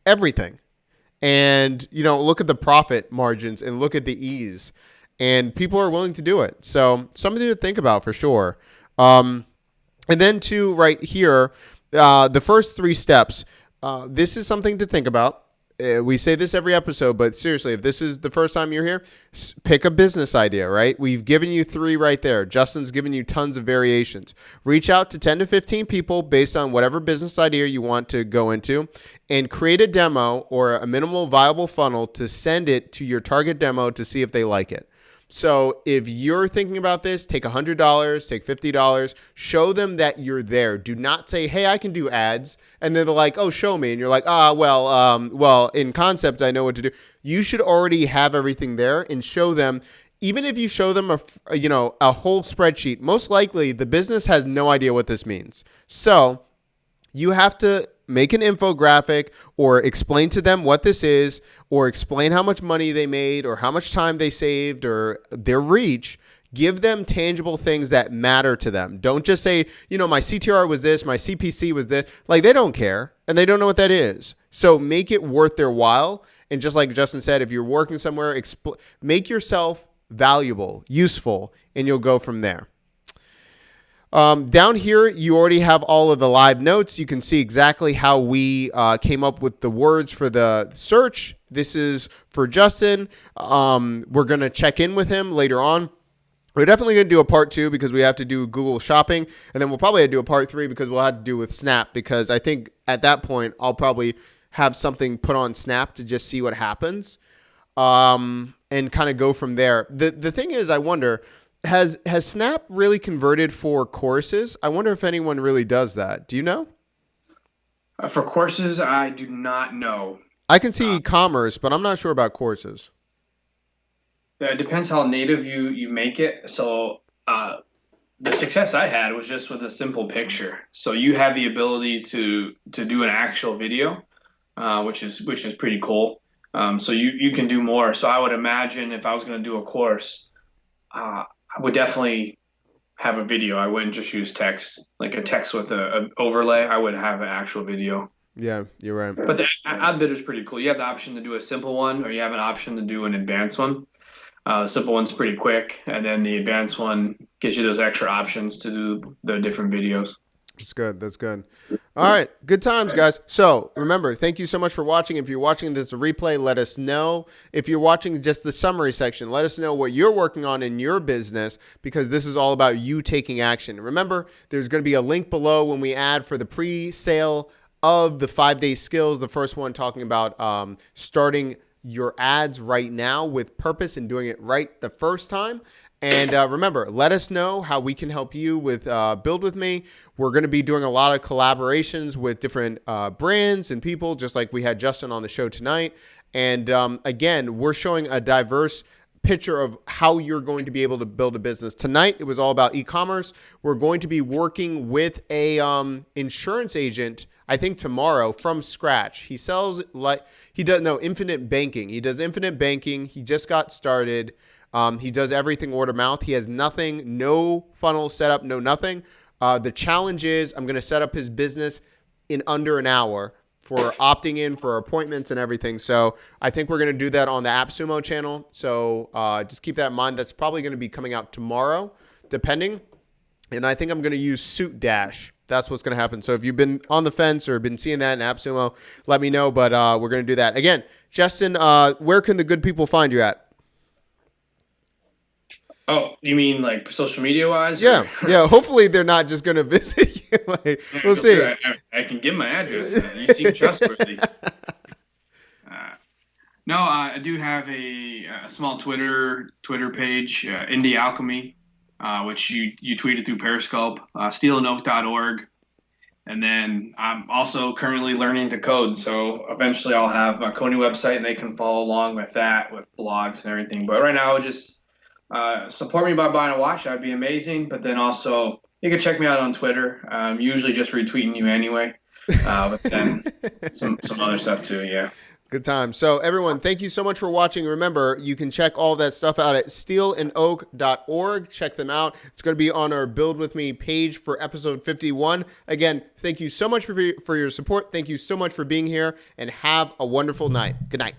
Speaker 2: And, look at the profit margins and look at the ease. And people are willing to do it. So something to think about for sure. And then too, right here, the first 3 steps. This is something to think about. We say this every episode, but seriously, if this is the first time you're here, pick a business idea, right? We've given you 3 right there. Justin's given you tons of variations. Reach out to 10 to 15 people based on whatever business idea you want to go into and create a demo or a minimal viable funnel to send it to your target demo to see if they like it. So if you're thinking about this, take $100, take $50, show them that you're there. Do not say, hey, I can do ads. And then they're like, oh, show me. And you're like, well, in concept, I know what to do. You should already have everything there and show them. Even if you show them a whole spreadsheet, most likely the business has no idea what this means. So you have to make an infographic or explain to them what this is or explain how much money they made or how much time they saved or their reach. Give them tangible things that matter to them. Don't just say, my CTR was this, my CPC was this. Like, they don't care and they don't know what that is. So make it worth their while. And just like Justin said, if you're working somewhere, make yourself valuable, useful, and you'll go from there. Down here, you already have all of the live notes. You can see exactly how we came up with the words for the search. This is for Justin. We're going to check in with him later on. We're definitely going to do a part 2 because we have to do Google Shopping, and then we'll probably have to do a part 3 because we'll have to do with Snap, because I think at that point I'll probably have something put on Snap to just see what happens, and kind of go from there. The thing is, I wonder, has Snap really converted for courses? I wonder if anyone really does that. Do you know?
Speaker 3: For courses, I do not know.
Speaker 2: I can see e-commerce, but I'm not sure about courses.
Speaker 3: It depends how native you make it. So the success I had was just with a simple picture. So you have the ability to do an actual video, which is pretty cool. So you can do more. So I would imagine if I was going to do a course, I would definitely have a video. I wouldn't just use text, like a text with an overlay. I would have an actual video.
Speaker 2: Yeah, you're right.
Speaker 3: But the ad bidder is pretty cool. You have the option to do a simple one, or you have an option to do an advanced one. The simple one's pretty quick, and then the advanced one gives you those extra options to do the different videos.
Speaker 2: That's good. That's good. All right. Good times, guys. So remember, thank you so much for watching. If you're watching this replay, let us know. If you're watching just the summary section, let us know what you're working on in your business, because this is all about you taking action. Remember, there's going to be a link below when we add for the pre-sale of the 5-day skills. The first one talking about starting your ads right now with purpose and doing it right the first time. And remember, let us know how we can help you with Build With Me. We're going to be doing a lot of collaborations with different brands and people, just like we had Justin on the show tonight. And again, we're showing a diverse picture of how you're going to be able to build a business. Tonight, it was all about e-commerce. We're going to be working with a insurance agent, I think tomorrow, from scratch. He sells infinite banking. He does infinite banking. He just got started. He does everything word of mouth. He has nothing, no funnel set up, no nothing. The challenge is I'm going to set up his business in under an hour for opting in for appointments and everything. So I think we're going to do that on the AppSumo channel. So just keep that in mind. That's probably going to be coming out tomorrow, depending. And I think I'm going to use Suit Dash. That's what's going to happen. So if you've been on the fence or been seeing that in AppSumo, let me know. But we're going to do that. Again, Justin, where can the good people find you at?
Speaker 3: Oh, you mean like social media wise?
Speaker 2: Yeah, yeah. Hopefully they're not just going to visit you. We'll see.
Speaker 3: I can give my address. You seem trustworthy. No, I do have a small Twitter page, Indie Alchemy, which you tweeted through Periscope, steelandoak.org. And then I'm also currently learning to code. So eventually I'll have a coding website and they can follow along with that, with blogs and everything. But right now, just support me by buying a watch. That'd be amazing. But then also you can check me out on Twitter. I'm usually just retweeting you anyway. But then some other stuff too. Yeah.
Speaker 2: Good time. So everyone, thank you so much for watching. Remember, you can check all that stuff out at steelandoak.org. Check them out. It's going to be on our Build With Me page for episode 51. Again, thank you so much for your support. Thank you so much for being here, and have a wonderful night. Good night.